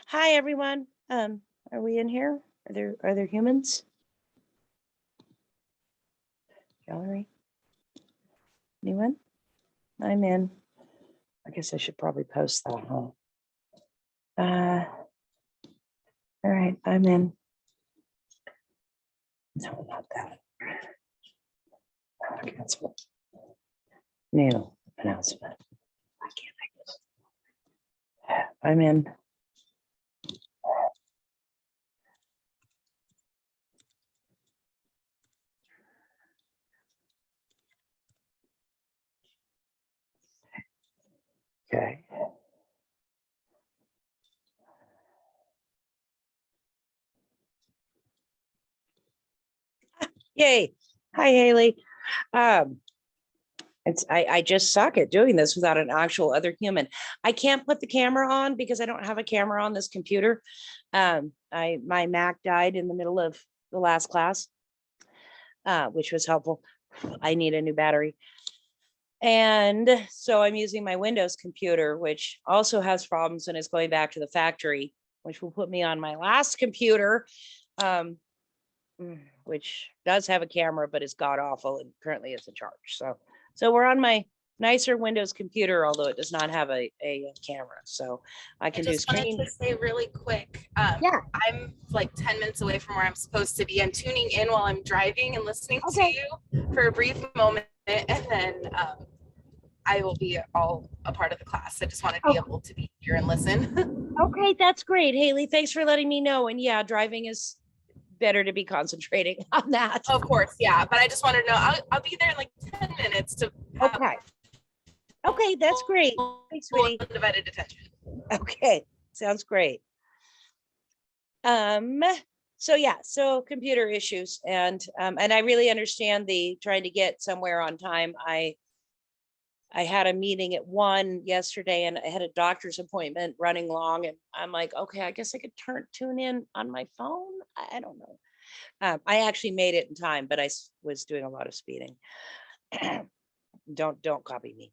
Hi, everyone. Are we in here? Are there humans? Gallery? Anyone? I'm in. I guess I should probably post that, huh? All right, I'm in. No, not that. Cancel. New announcement. I can't make this. I'm in. Okay. Yay. Hi, Haley. I just suck at doing this without an actual other human. I can't put the camera on because I don't have a camera on this computer. My Mac died in the middle of the last class, which was helpful. I need a new battery. And so I'm using my Windows computer, which also has problems and is going back to the factory, which will put me on my last computer, which does have a camera, but is god awful and currently isn't charged. So we're on my nicer Windows computer, although it does not have a camera. So I can do screen. I just wanted to say really quick. Yeah. I'm like 10 minutes away from where I'm supposed to be. I'm tuning in while I'm driving and listening to you for a brief moment, and then I will be all a part of the class. I just want to be able to be here and listen. Okay, that's great, Haley. Thanks for letting me know. And yeah, driving is better to be concentrating on that. Of course, yeah. But I just wanted to know I'll be there in like 10 minutes to Okay, that's great. Thanks, sweetie. Undivided attention. Okay, sounds great. So computer issues, and I really understand the trying to get somewhere on time. I had a meeting at 1 yesterday and I had a doctor's appointment running long, and I'm like, okay, I guess I could tune in on my phone. I don't know. I actually made it in time, but I was doing a lot of speeding. Don't copy me.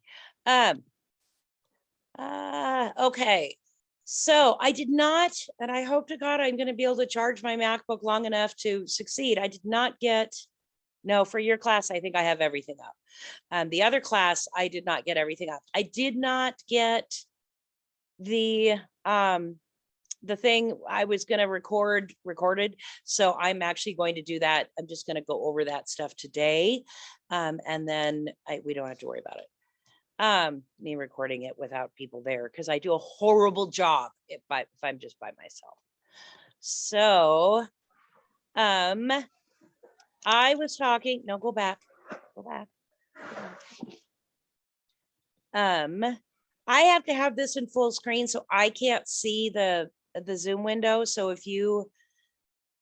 Okay. So I did not, and I hope to God I'm going to be able to charge my MacBook long enough to succeed. I did not get, no, for your class, I think I have everything up. The other class, I did not get everything up. I did not get the thing I was going to recorded. So I'm actually going to do that. I'm just going to go over that stuff today. And then we don't have to worry about it. Me recording it without people there, because I do a horrible job if I'm just by myself. So I was talking, no, go back. I have to have this in full screen, so I can't see the Zoom window. So if you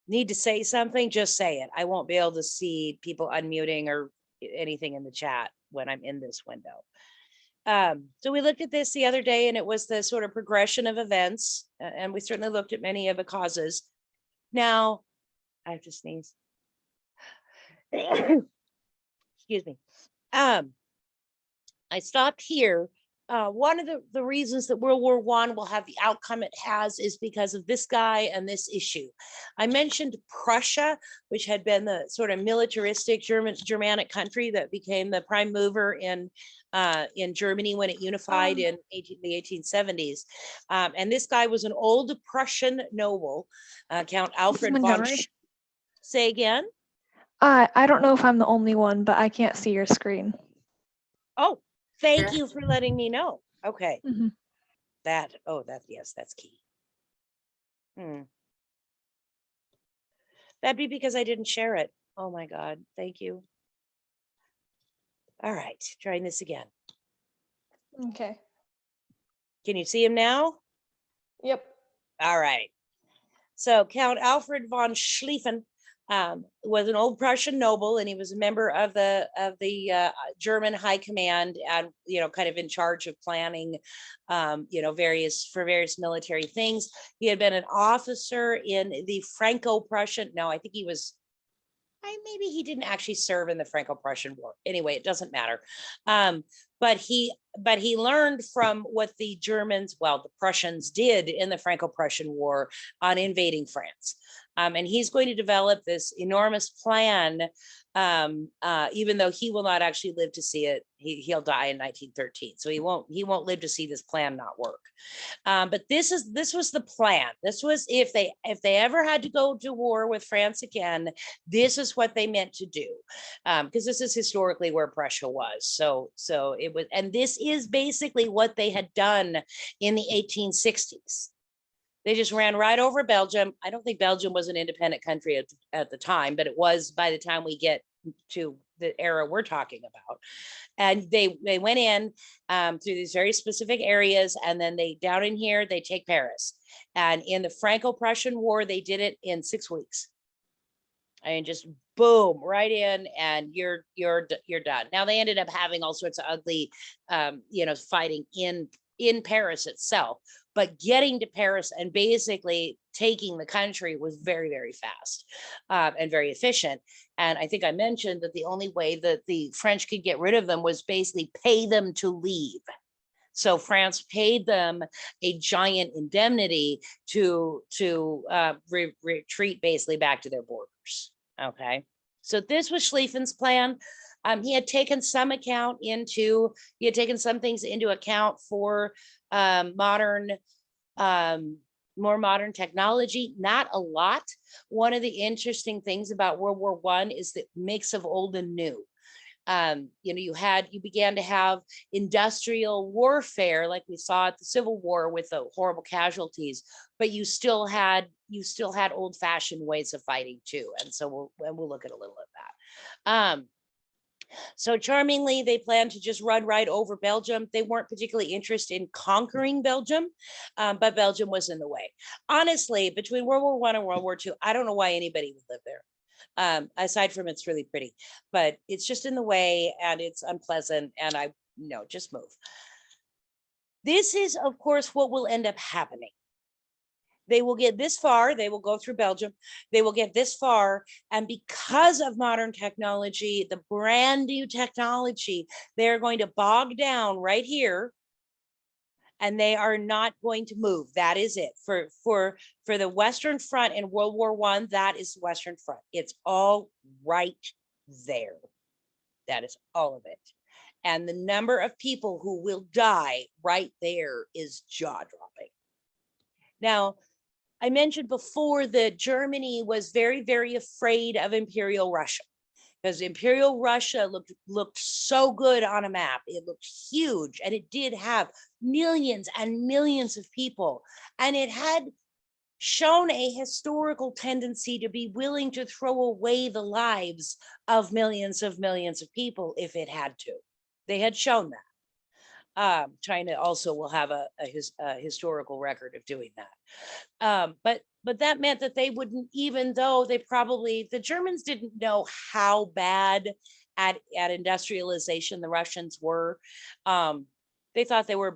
need to say something, just say it. I won't be able to see people unmuting or anything in the chat when I'm in this window. So we looked at this the other day, and it was the sort of progression of events, and we certainly looked at many of the causes. Now, I have to sneeze. Excuse me. I stopped here. One of the reasons that World War I will have the outcome it has is because of this guy and this issue. I mentioned Prussia, which had been the sort of militaristic Germanic country that became the prime mover in Germany when it unified in the 1870s. And this guy was an old Prussian noble, Count Alfred von. Say again? I don't know if I'm the only one, but I can't see your screen. Oh, thank you for letting me know. Okay. Mm-hmm. Yes, that's key. That'd be because I didn't share it. Oh my God. Thank you. All right. Trying this again. Okay. Can you see him now? Yep. All right. So Count Alfred von Schlieffen was an old Prussian noble, and he was a member of the German High Command, and kind of in charge of planning, various military things. He had been an officer in the Franco-Prussian. No, I think he was maybe he didn't actually serve in the Franco-Prussian War. Anyway, it doesn't matter. But he learned from what the Germans, well, the Prussians did in the Franco-Prussian War on invading France. And he's going to develop this enormous plan, even though he will not actually live to see it. He'll die in 1913, so he won't live to see this plan not work. But this was the plan. This was if they ever had to go to war with France again, this is what they meant to do, because this is historically where Prussia was. So it was, and this is basically what they had done in the 1860s. They just ran right over Belgium. I don't think Belgium was an independent country at the time, but it was by the time we get to the era we're talking about. And they went in through these very specific areas, and then they down in here they take Paris. And in the Franco-Prussian War, they did it in 6 weeks. I mean, just boom, right in, and you're done. Now they ended up having all sorts of ugly, fighting in Paris itself, but getting to Paris and basically taking the country was very, very fast and very efficient. And I think I mentioned that the only way that the French could get rid of them was basically pay them to leave. So France paid them a giant indemnity to retreat basically back to their borders. Okay, so this was Schlieffen's plan. He had taken some things into account for more modern technology, not a lot. One of the interesting things about World War I is the mix of old and new. You began to have industrial warfare like we saw at the Civil War with the horrible casualties, but you still had old-fashioned ways of fighting too. And so we'll look at a little of that. So charmingly, they planned to just run right over Belgium. They weren't particularly interested in conquering Belgium, but Belgium was in the way. Honestly, between World War I and World War II, I don't know why anybody would live there. Aside from it's really pretty, but it's just in the way and it's unpleasant, and just move. This is, of course, what will end up happening. They will get this far, they will go through Belgium, they will get this far, and because of modern technology, the brand new technology, they're going to bog down right here, and they are not going to move. That is it. For the Western Front in World War I, that is the Western Front. It's all right there. That is all of it. And the number of people who will die right there is jaw-dropping. Now, I mentioned before that Germany was very, very afraid of Imperial Russia, because Imperial Russia looked so good on a map. It looked huge, and it did have millions and millions of people. And it had shown a historical tendency to be willing to throw away the lives of millions of people if it had to. They had shown that. China also will have a historical record of doing that. But that meant that they wouldn't, even though the Germans didn't know how bad at industrialization the Russians were. They thought they were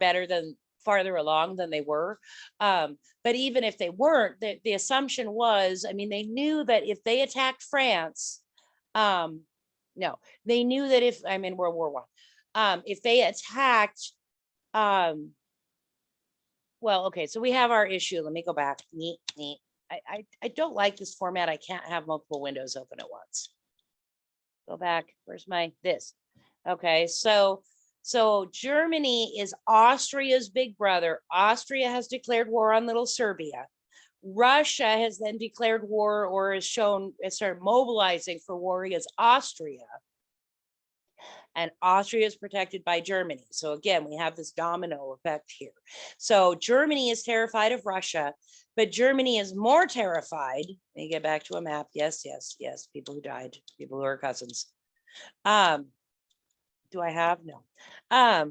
farther along than they were. But even if they weren't, the assumption was, they knew that if they attacked France, they knew that if I'm in World War I, if they attacked, well, okay, so we have our issue. Let me go back. I don't like this format. I can't have multiple windows open at once. Go back. Where's this? Okay, so Germany is Austria's big brother. Austria has declared war on little Serbia. Russia has then declared war, or has started mobilizing for war against Austria. And Austria is protected by Germany. So again, we have this domino effect here. So Germany is terrified of Russia, but Germany is more terrified. Let me get back to a map. Yes. People who died, people who are cousins. Do I have? No. I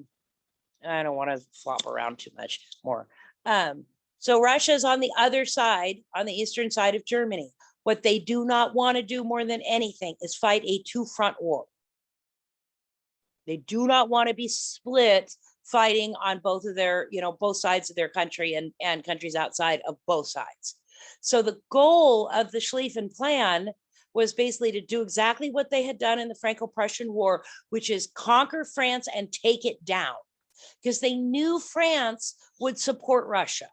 don't want to flop around too much more. So Russia is on the other side, on the eastern side of Germany. What they do not want to do more than anything is fight a two-front war. They do not want to be split fighting on both of their, both sides of their country and countries outside of both sides. So the goal of the Schlieffen Plan was basically to do exactly what they had done in the Franco-Prussian War, which is conquer France and take it down, because they knew France would support Russia.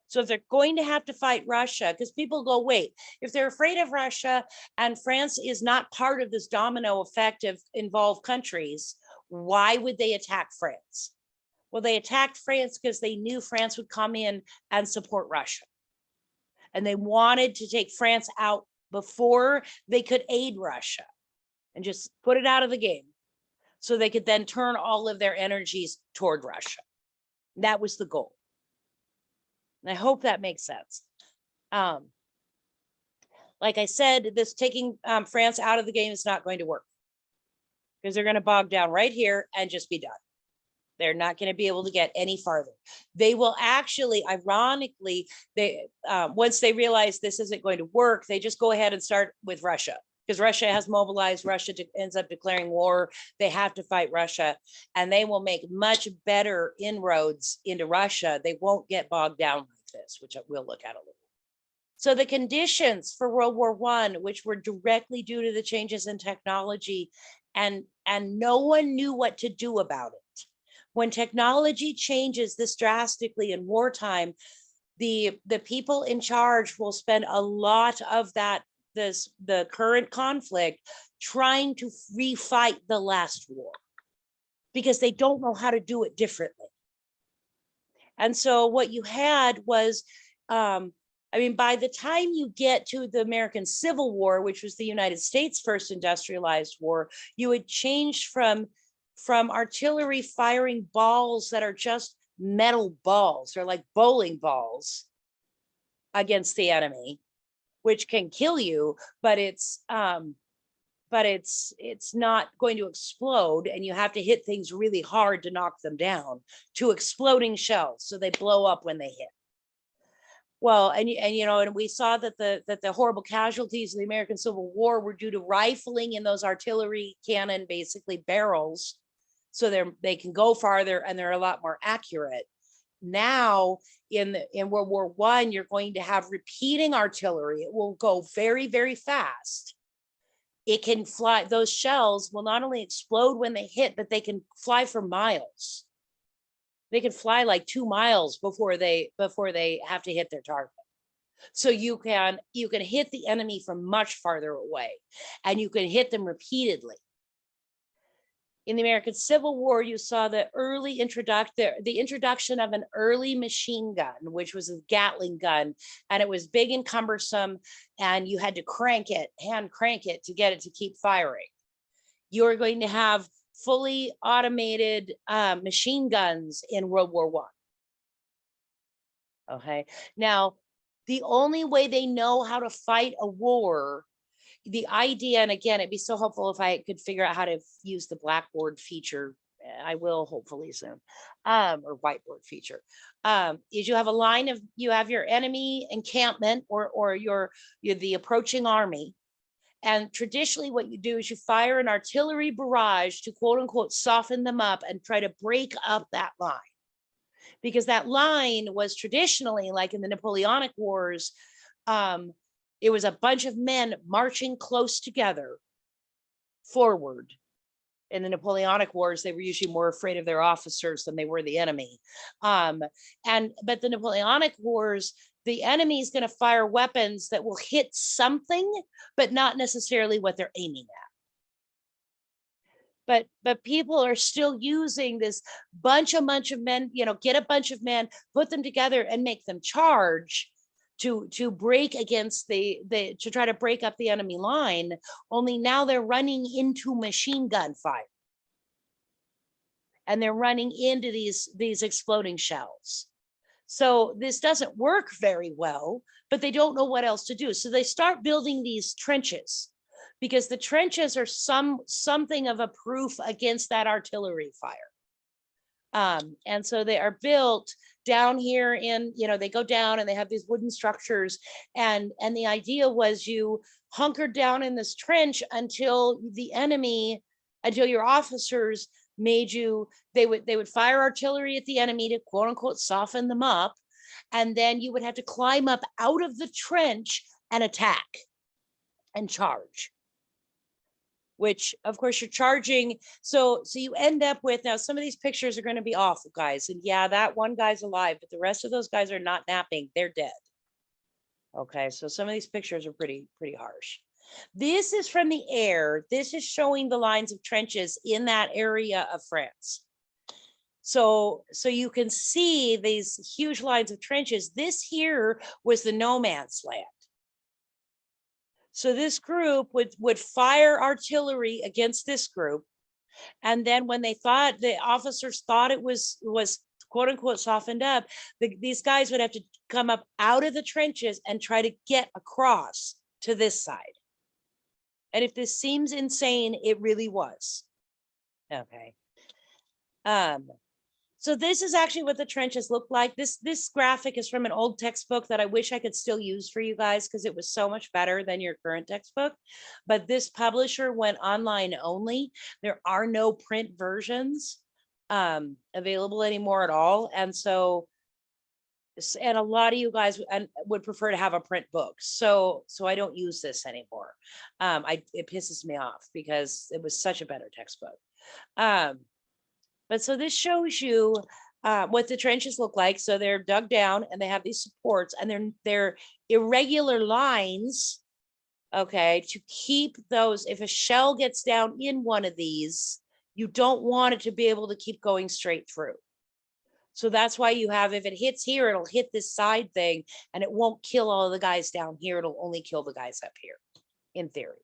So if they're going to have to fight Russia, because people go, wait, if they're afraid of Russia and France is not part of this domino effect of involved countries, why would they attack France? Well, they attacked France because they knew France would come in and support Russia. And they wanted to take France out before they could aid Russia and just put it out of the game, so they could then turn all of their energies toward Russia. That was the goal. And I hope that makes sense. Like I said, this taking France out of the game is not going to work, because they're going to bog down right here and just be done. They're not going to be able to get any farther. They will actually, ironically, they once they realize this isn't going to work, they just go ahead and start with Russia, because Russia has mobilized. Russia ends up declaring war. They have to fight Russia, and they will make much better inroads into Russia. They won't get bogged down like this, which we'll look at a little. So the conditions for World War I, which were directly due to the changes in technology, and no one knew what to do about it. When technology changes this drastically in wartime, the people in charge will spend a lot of the current conflict trying to refight the last war, because they don't know how to do it differently. And so what you had was, I mean, by the time you get to the American Civil War, which was the United States' first industrialized war, you had changed from artillery firing balls that are just metal balls. They're like bowling balls against the enemy, which can kill you, but it's not going to explode, and you have to hit things really hard to knock them down, to exploding shells, so they blow up when they hit. Well, and we saw that the horrible casualties of the American Civil War were due to rifling in those artillery cannon, basically barrels, so they can go farther and they're a lot more accurate. Now in World War I, you're going to have repeating artillery. It will go very, very fast. It can fly. Those shells will not only explode when they hit, but they can fly for miles. They can fly like 2 miles before they have to hit their target. So you can hit the enemy from much farther away, and you can hit them repeatedly. In the American Civil War, you saw the introduction of an early machine gun, which was a Gatling gun, and it was big and cumbersome, and you had to hand crank it to get it to keep firing. You're going to have fully automated machine guns in World War I. Okay, now the only way they know how to fight a war, the idea, and again, it'd be so helpful if I could figure out how to use the Blackboard feature. I will hopefully soon, or whiteboard feature. Is you have your enemy encampment or the approaching army. And traditionally what you do is you fire an artillery barrage to quote unquote soften them up and try to break up that line. Because that line was traditionally, like in the Napoleonic Wars, it was a bunch of men marching close together forward. In the Napoleonic Wars, they were usually more afraid of their officers than they were the enemy. But the Napoleonic Wars, the enemy is going to fire weapons that will hit something, but not necessarily what they're aiming at. But people are still using this bunch of men, get a bunch of men, put them together and make them charge to break against to try to break up the enemy line. Only now they're running into machine gun fire. And they're running into these exploding shells. So this doesn't work very well, but they don't know what else to do. So they start building these trenches, because the trenches are something of a proof against that artillery fire. And so they are built down here they go down and they have these wooden structures. And the idea was you hunkered down in this trench until your officers they would fire artillery at the enemy to quote unquote soften them up. And then you would have to climb up out of the trench and attack. and charge. Which of course you're charging. So you end up with, now some of these pictures are going to be awful, guys. And yeah, that one guy's alive, but the rest of those guys are not napping. They're dead. Okay, so some of these pictures are pretty harsh. This is from the air. This is showing the lines of trenches in that area of France. So you can see these huge lines of trenches. This here was the no man's land. So this group would fire artillery against this group. And then when they thought, the officers thought it was quote unquote softened up, these guys would have to come up out of the trenches and try to get across to this side. And if this seems insane, it really was. Okay. So this is actually what the trenches look like. This graphic is from an old textbook that I wish I could still use for you guys because it was so much better than your current textbook. But this publisher went online only. There are no print versions available anymore at all. And so, and a lot of you guys would prefer to have a print book. So I don't use this anymore. It pisses me off because it was such a better textbook. But so this shows you what the trenches look like. So they're dug down and they have these supports and they're irregular lines, okay, to keep those. If a shell gets down in one of these, you don't want it to be able to keep going straight through. So that's why you have, if it hits here, it'll hit this side thing and it won't kill all of the guys down here. It'll only kill the guys up here, in theory.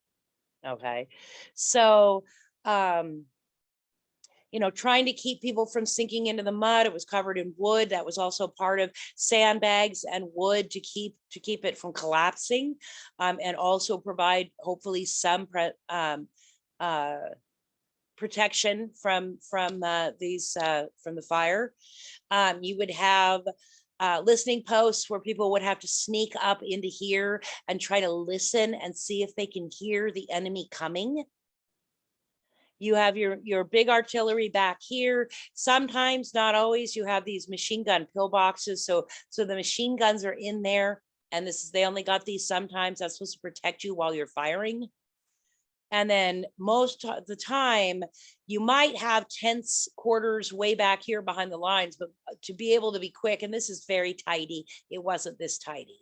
Okay. So, you know, trying to keep people from sinking into the mud. It was covered in wood. That was also part of sandbags and wood to keep it from collapsing, and also provide hopefully some protection from the fire. You would have listening posts where people would have to sneak up into here and try to listen and see if they can hear the enemy coming. You have your big artillery back here. Sometimes, not always, you have these machine gun pillboxes. So the machine guns are in there, and they only got these sometimes. That's supposed to protect you while you're firing. And then most of the time, you might have tense quarters way back here behind the lines, but to be able to be quick, and this is very tidy. It wasn't this tidy,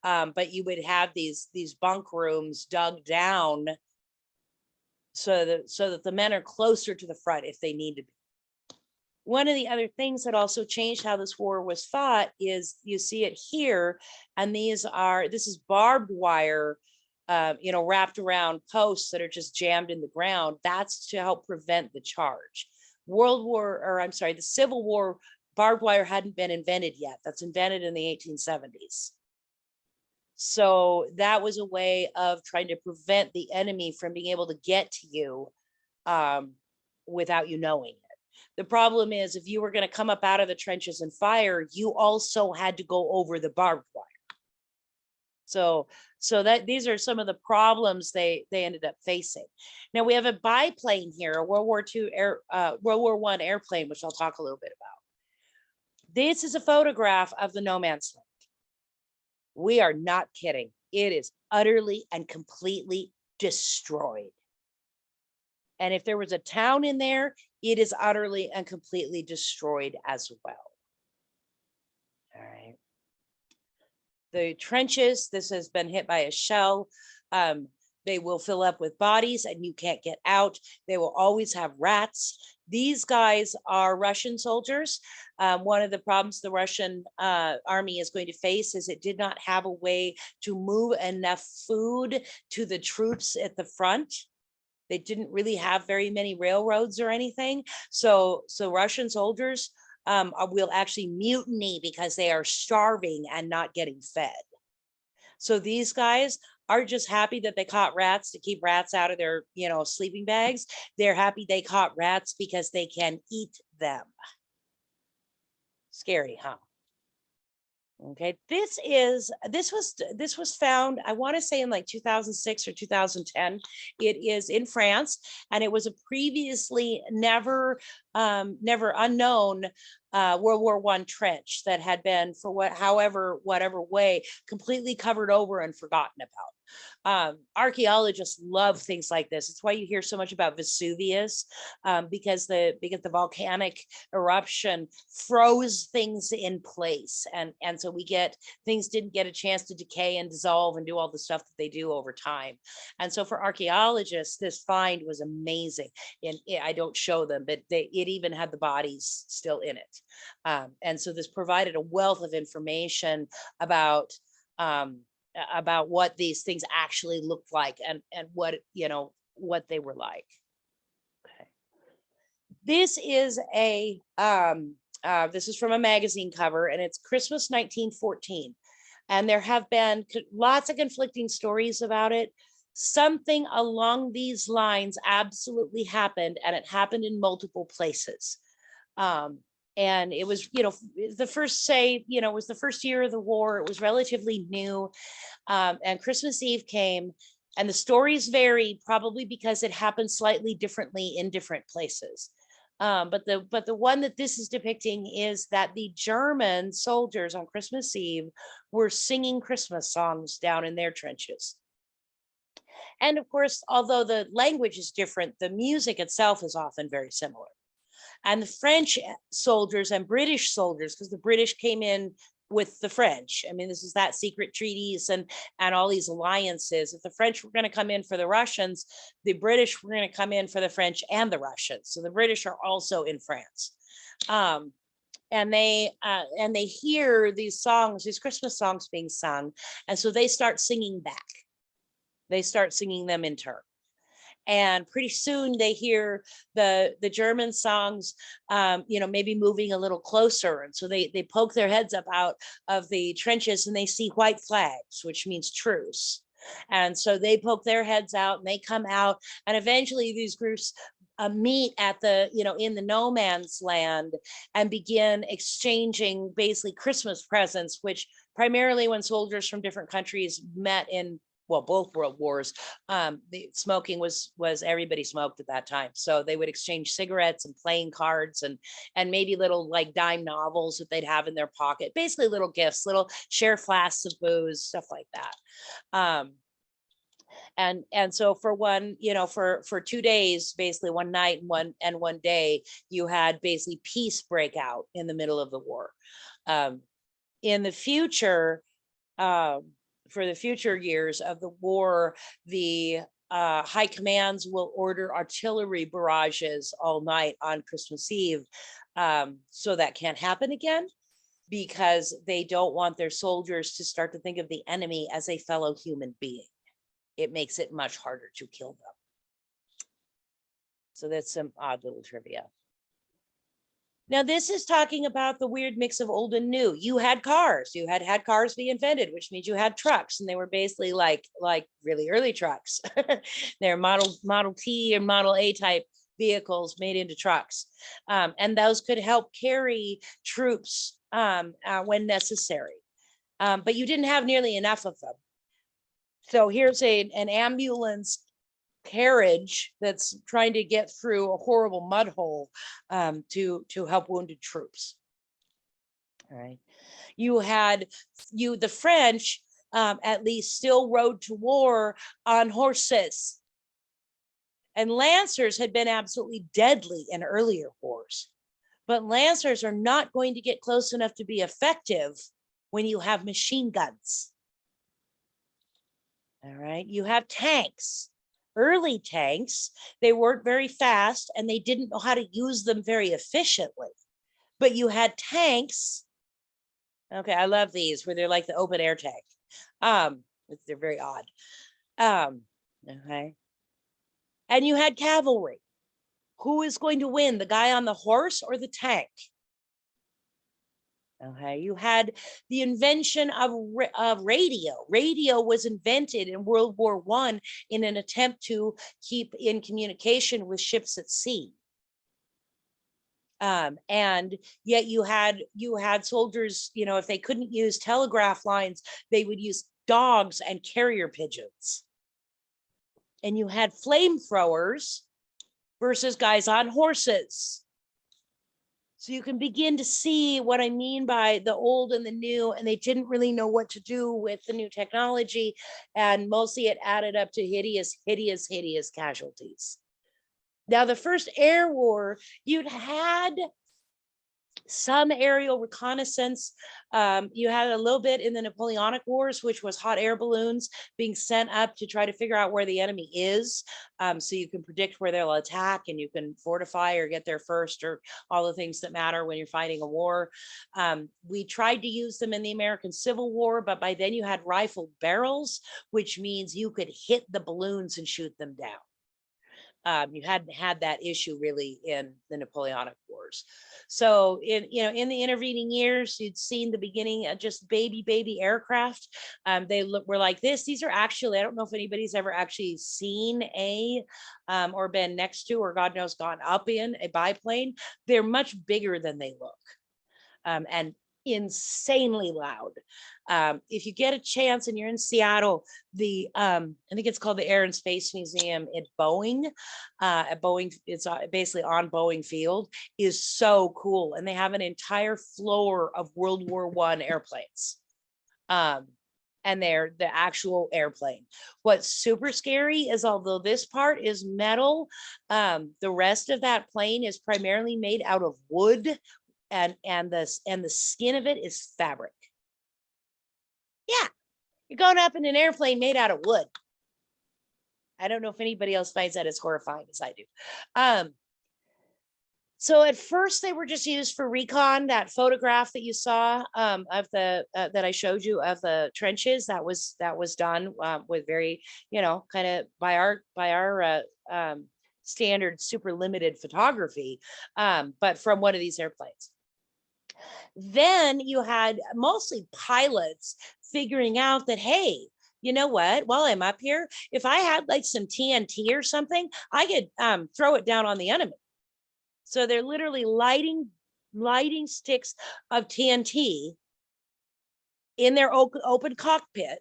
but you would have these bunk rooms dug down so that the men are closer to the front if they need to be. One of the other things that also changed how this war was fought is, you see it here, and this is barbed wire, you know, wrapped around posts that are just jammed in the ground. That's to help prevent the charge. The Civil War, barbed wire hadn't been invented yet. That's invented in the 1870s. So that was a way of trying to prevent the enemy from being able to get to you without you knowing it. The problem is, if you were going to come up out of the trenches and fire, you also had to go over the barbed wire. So that these are some of the problems they ended up facing. Now we have a biplane here, a World War I airplane, which I'll talk a little bit about. This is a photograph of the no man's land. We are not kidding. It is utterly and completely destroyed. And if there was a town in there, it is utterly and completely destroyed as well. All right. The trenches, this has been hit by a shell. They will fill up with bodies and you can't get out. They will always have rats. These guys are Russian soldiers. One of the problems the Russian army is going to face is it did not have a way to move enough food to the troops at the front. They didn't really have very many railroads or anything. So Russian soldiers will actually mutiny because they are starving and not getting fed. So these guys are just happy that they caught rats to keep rats out of their, you know, sleeping bags. They're happy they caught rats because they can eat them. Scary, huh? Okay, this was found, I want to say in like 2006 or 2010. It is in France, and it was a previously never unknown World War I trench that had been for whatever way completely covered over and forgotten about. Archaeologists love things like this. It's why you hear so much about Vesuvius, because the volcanic eruption froze things in place, and so things didn't get a chance to decay and dissolve and do all the stuff that they do over time. And so for archaeologists, this find was amazing. And I don't show them, but it even had the bodies still in it. And so this provided a wealth of information about what these things actually looked like and what they were like. Okay. This is this is from a magazine cover, and it's Christmas 1914. And there have been lots of conflicting stories about it. Something along these lines absolutely happened, and it happened in multiple places. And it was, the first it was the first year of the war. It was relatively new. And Christmas Eve came, and the stories vary, probably because it happened slightly differently in different places. But the one that this is depicting is that the German soldiers on Christmas Eve were singing Christmas songs down in their trenches. And of course, although the language is different, the music itself is often very similar. And the French soldiers and British soldiers, because the British came in with the French. I mean, this is that secret treaties and all these alliances. If the French were going to come in for the Russians, the British were going to come in for the French and the Russians. So the British are also in France. And they hear these songs, these Christmas songs being sung. And so they start singing back. They start singing them in turn. And pretty soon they hear the German songs, maybe moving a little closer. And so they poke their heads up out of the trenches and they see white flags, which means truce. And so they poke their heads out and they come out. And eventually these groups meet at in the no man's land and begin exchanging basically Christmas presents, which primarily when soldiers from different countries met in both world wars, the smoking was everybody smoked at that time. So they would exchange cigarettes and playing cards and maybe little like dime novels that they'd have in their pocket, basically little gifts, little share flasks of booze, stuff like that. And so for for 2 days, basically one night and one day, you had basically peace break out in the middle of the war. In the future, for the future years of the war, the high commands will order artillery barrages all night on Christmas Eve. So that can't happen again, because they don't want their soldiers to start to think of the enemy as a fellow human being. It makes it much harder to kill them. So that's some odd little trivia. Now, this is talking about the weird mix of old and new. You had cars. You had cars be invented, which means you had trucks, and they were basically like really early trucks. They're Model T and Model A type vehicles made into trucks, and those could help carry troops when necessary. But you didn't have nearly enough of them. So here's an ambulance carriage that's trying to get through a horrible mud hole to help wounded troops. All right. The French at least still rode to war on horses. And lancers had been absolutely deadly in earlier wars. But lancers are not going to get close enough to be effective when you have machine guns. All right. You have tanks. Early tanks, they weren't very fast and they didn't know how to use them very efficiently. But you had tanks. Okay, I love these where they're like the open air tank. They're very odd. Okay. And you had cavalry. Who is going to win, the guy on the horse or the tank? Okay, you had the invention of radio. Radio was invented in World War I in an attempt to keep in communication with ships at sea. And yet you had soldiers, if they couldn't use telegraph lines, they would use dogs and carrier pigeons. And you had flamethrowers versus guys on horses. So you can begin to see what I mean by the old and the new, and they didn't really know what to do with the new technology. And mostly it added up to hideous, hideous, hideous casualties. Now, the first air war, you'd had some aerial reconnaissance. You had a little bit in the Napoleonic Wars, which was hot air balloons being sent up to try to figure out where the enemy is. So you can predict where they'll attack and you can fortify or get there first, or all the things that matter when you're fighting a war. We tried to use them in the American Civil War, but by then you had rifled barrels, which means you could hit the balloons and shoot them down. You hadn't had that issue really in the Napoleonic Wars. So in the intervening years, you'd seen the beginning of just baby aircraft. They were like this. These are actually, I don't know if anybody's ever actually seen or been next to, or God knows gone up in a biplane. They're much bigger than they look. And insanely loud. If you get a chance and you're in Seattle, I think it's called the Air and Space Museum at Boeing. It's basically on Boeing Field, is so cool, and they have an entire floor of World War I airplanes. And they're the actual airplane. What's super scary is, although this part is metal, the rest of that plane is primarily made out of wood. And the skin of it is fabric. Yeah, you're going up in an airplane made out of wood. I don't know if anybody else finds that as horrifying as I do. So at first they were just used for recon. That photograph that you saw of the that I showed you of the trenches, that was done with very, kind of by our standard super limited photography, but from one of these airplanes. Then you had mostly pilots figuring out that, hey, you know what, while I'm up here, if I had like some TNT or something, I could throw it down on the enemy. So they're literally lighting sticks of TNT in their open cockpit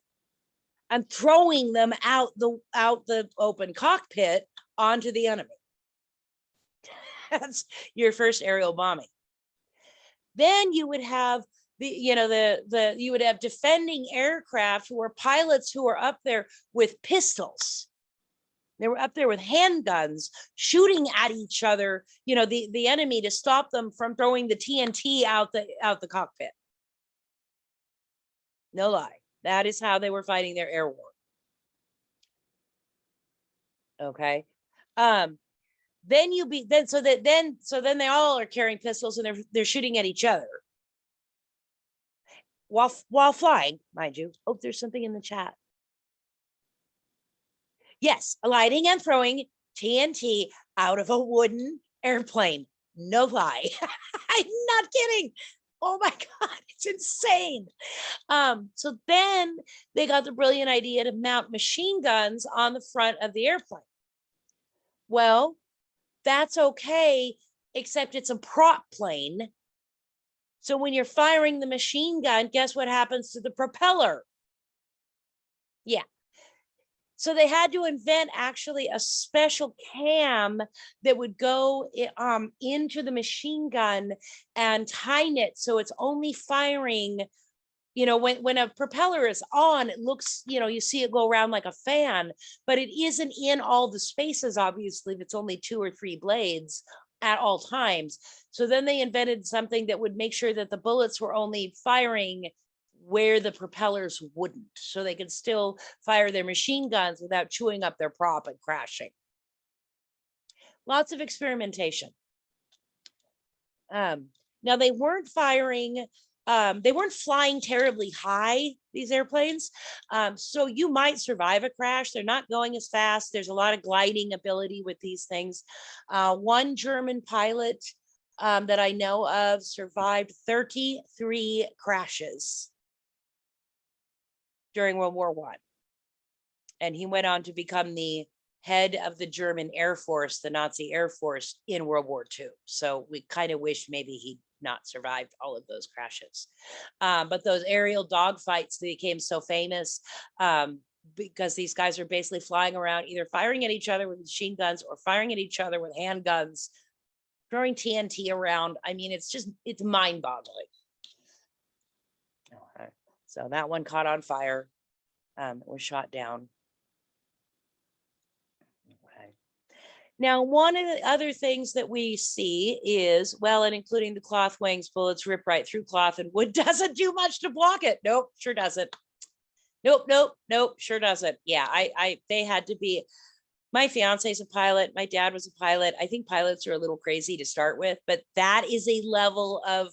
and throwing them out the open cockpit onto the enemy. That's your first aerial bombing. Then you would have you would have defending aircraft who were pilots who were up there with pistols. They were up there with handguns shooting at each other, the enemy, to stop them from throwing the TNT out the cockpit. No lie. That is how they were fighting their air war. Okay. Then they all are carrying pistols and they're shooting at each other while flying, mind you. Oh, there's something in the chat. Yes, lighting and throwing TNT out of a wooden airplane. No lie. I'm not kidding. Oh my God, it's insane. So then they got the brilliant idea to mount machine guns on the front of the airplane. Well, that's okay, except it's a prop plane. So when you're firing the machine gun, guess what happens to the propeller? Yeah. So they had to invent actually a special cam that would go into the machine gun and time it so it's only firing, when a propeller is on, it looks, you see it go around like a fan, but it isn't in all the spaces, obviously, if it's only 2 or 3 blades at all times. So then they invented something that would make sure that the bullets were only firing where the propellers wouldn't, so they could still fire their machine guns without chewing up their prop and crashing. Lots of experimentation. Now they weren't firing, they weren't flying terribly high, these airplanes. So you might survive a crash. They're not going as fast. There's a lot of gliding ability with these things. One German pilot that I know of survived 33 crashes during World War I. And he went on to become the head of the German Air Force, the Nazi Air Force, in World War II. So we kind of wish maybe he'd not survived all of those crashes. But those aerial dogfights became so famous because these guys are basically flying around, either firing at each other with machine guns or firing at each other with handguns, throwing TNT around. I mean, it's mind boggling. Okay. So that one caught on fire, was shot down. Okay. Now, one of the other things that we see is, well, and including the cloth wings, bullets rip right through cloth and wood doesn't do much to block it. Nope, sure doesn't. Nope, sure doesn't. Yeah, they had to be. My fiance's a pilot. My dad was a pilot. I think pilots are a little crazy to start with, but that is a level of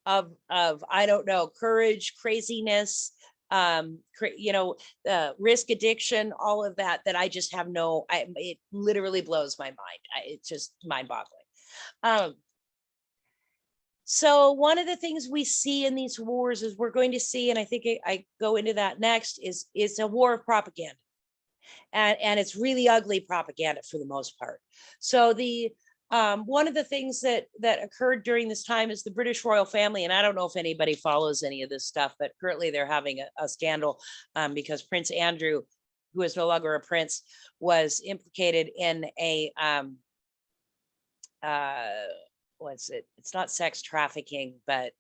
I don't know, courage, craziness, risk addiction, all of that I just have it literally blows my mind. It's just mind boggling. So one of the things we see in these wars is we're going to see, and I think I go into that next, is a war of propaganda. And it's really ugly propaganda for the most part. So one of the things that occurred during this time is the British royal family, and I don't know if anybody follows any of this stuff, but currently they're having a scandal because Prince Andrew, who is no longer a prince, was implicated in a what's it? It's not sex trafficking, but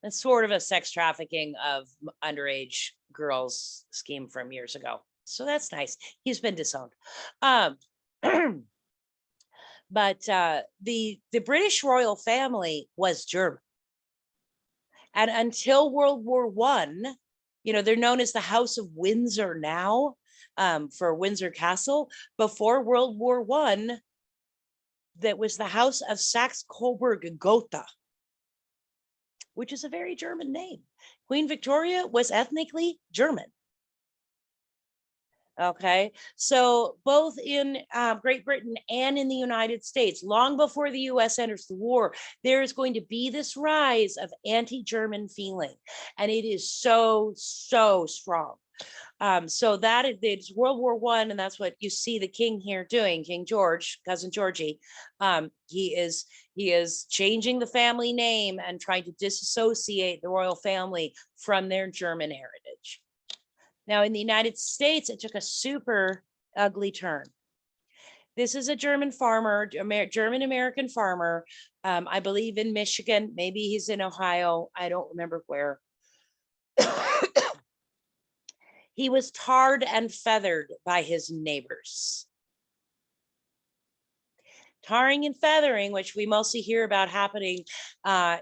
it's sort of a sex trafficking of underage girls scheme from years ago. So that's nice. He's been disowned. But the British royal family was German. And until World War I, they're known as the House of Windsor now, for Windsor Castle. Before World War I, that was the House of Saxe-Coburg-Gotha, which is a very German name. Queen Victoria was ethnically German. Okay, so both in Great Britain and in the United States, long before the US enters the war, there is going to be this rise of anti-German feeling. And it is so, so strong. So that it's World War I, and that's what you see the king here doing, King George, cousin Georgie. He is changing the family name and trying to disassociate the royal family from their German heritage. Now, in the United States, it took a super ugly turn. This is a German farmer, German-American farmer, I believe in Michigan. Maybe he's in Ohio. I don't remember where. He was tarred and feathered by his neighbors. Tarring and feathering, which we mostly hear about happening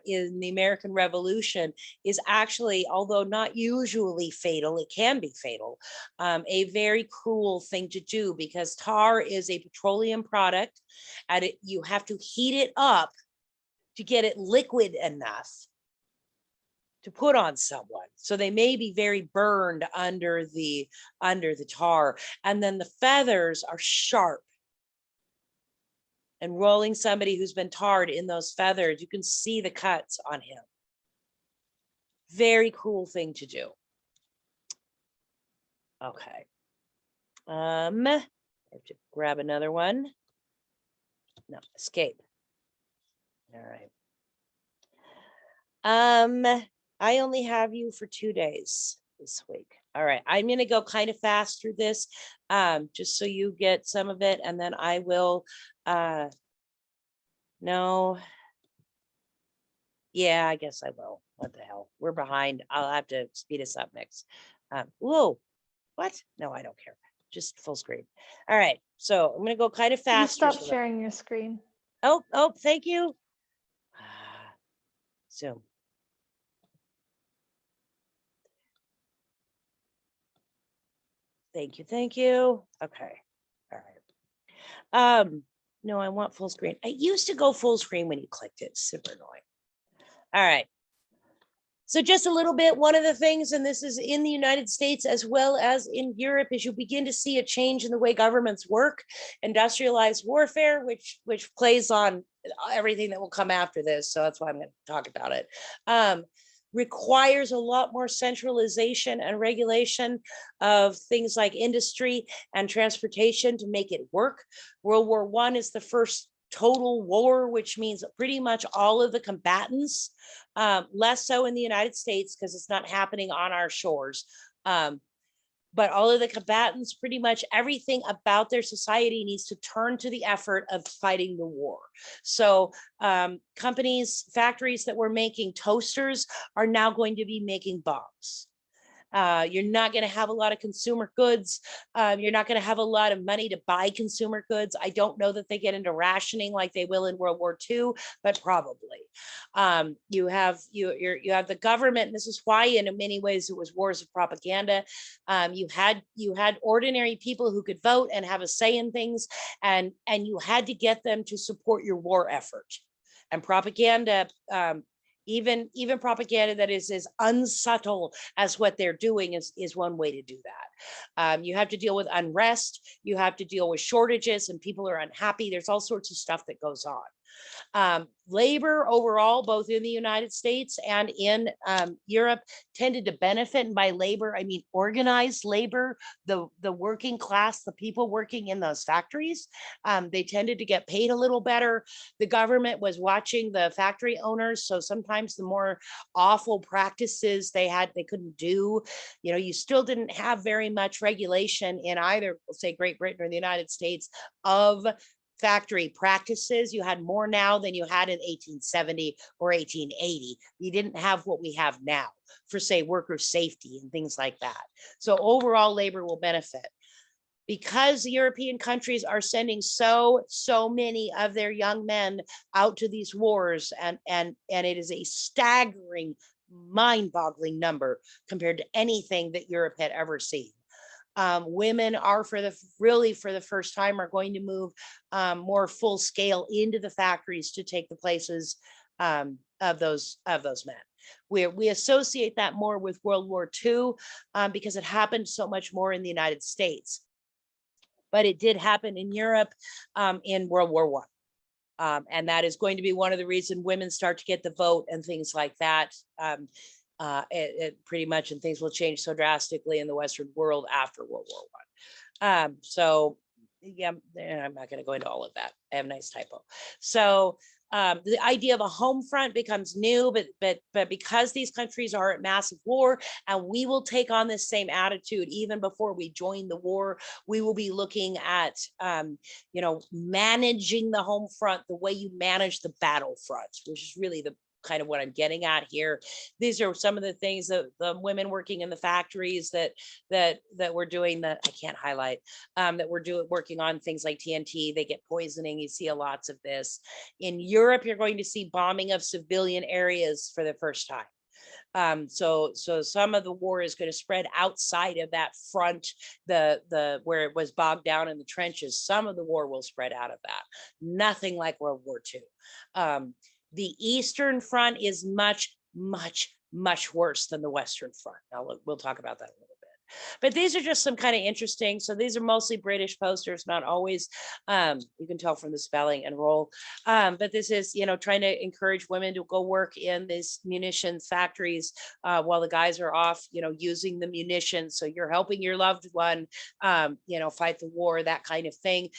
in the American Revolution, is actually, although not usually fatal, it can be fatal, a very cruel thing to do, because tar is a petroleum product and you have to heat it up to get it liquid enough to put on someone. So they may be very burned under the tar. And then the feathers are sharp. And rolling somebody who's been tarred in those feathers, you can see the cuts on him. Very cruel thing to do. Okay. I have to grab another one. No, escape. All right. I only have you for 2 days this week. All right, I'm going to go kind of fast through this, just so you get some of it, and then I will, no. Yeah, I guess I will. What the hell? We're behind. I'll have to speed us up next. Whoa, what? No, I don't care. Just full screen. All right, so I'm going to go kind of fast. Stop sharing your screen. Oh, thank you. Zoom. Thank you. Okay. All right. No, I want full screen. I used to go full screen when you clicked it. Super annoying. All right. So just a little bit, one of the things, and this is in the United States as well as in Europe, is you begin to see a change in the way governments work, industrialized warfare, which plays on everything that will come after this. So that's why I'm going to talk about it. Requires a lot more centralization and regulation of things like industry and transportation to make it work. World War I is the first total war, which means pretty much all of the combatants, less so in the United States because it's not happening on our shores, but all of the combatants, pretty much everything about their society needs to turn to the effort of fighting the war. So companies, factories that were making toasters are now going to be making bombs. You're not going to have a lot of consumer goods. You're not going to have a lot of money to buy consumer goods. I don't know that they get into rationing like they will in World War II, but probably. You have the government, and this is why, in many ways, it was wars of propaganda. You had ordinary people who could vote and have a say in things, and you had to get them to support your war effort. And propaganda. Even propaganda that is as unsubtle as what they're doing is one way to do that. You have to deal with unrest. You have to deal with shortages, and people are unhappy. There's all sorts of stuff that goes on. Labor overall, both in the United States and in Europe, tended to benefit. And by labor, I mean organized labor, the working class, the people working in those factories. They tended to get paid a little better. The government was watching the factory owners. So sometimes the more awful practices they couldn't do. You know, you still didn't have very much regulation in either, say, Great Britain or the United States of factory practices. You had more now than you had in 1870 or 1880. You didn't have what we have now for, say, worker safety and things like that. So overall labor will benefit. Because European countries are sending so many of their young men out to these wars, and it is a staggering, mind-boggling number compared to anything that Europe had ever seen. Women are for the first time are going to move more full scale into the factories to take the places of those men. We associate that more with World War II because it happened so much more in the United States, but it did happen in Europe in World War I. And that is going to be one of the reasons women start to get the vote and things like that. It pretty much, and things will change so drastically in the Western world after World War I. So yeah, I'm not going to go into all of that. I have a nice typo. So the idea of a home front becomes new, but because these countries are at massive war, and we will take on this same attitude even before we join the war, we will be looking at managing the home front the way you manage the battlefront, which is really the kind of what I'm getting at here. These are some of the things that the women working in the factories that we're doing, that I can't highlight, that we're working on things like TNT. They get poisoning. You see lots of this. In Europe, you're going to see bombing of civilian areas for the first time. So some of the war is going to spread outside of that front, the where it was bogged down in the trenches. Some of the war will spread out of that. Nothing like World War II. The Eastern Front is much, much, much worse than the Western Front. Now we'll talk about that a little bit. But these are just some kind of interesting. So these are mostly British posters, not always. You can tell from the spelling and roll. But this is, trying to encourage women to go work in these munitions factories while the guys are off, using the munitions. So you're helping your loved one, fight the war, that kind of thing.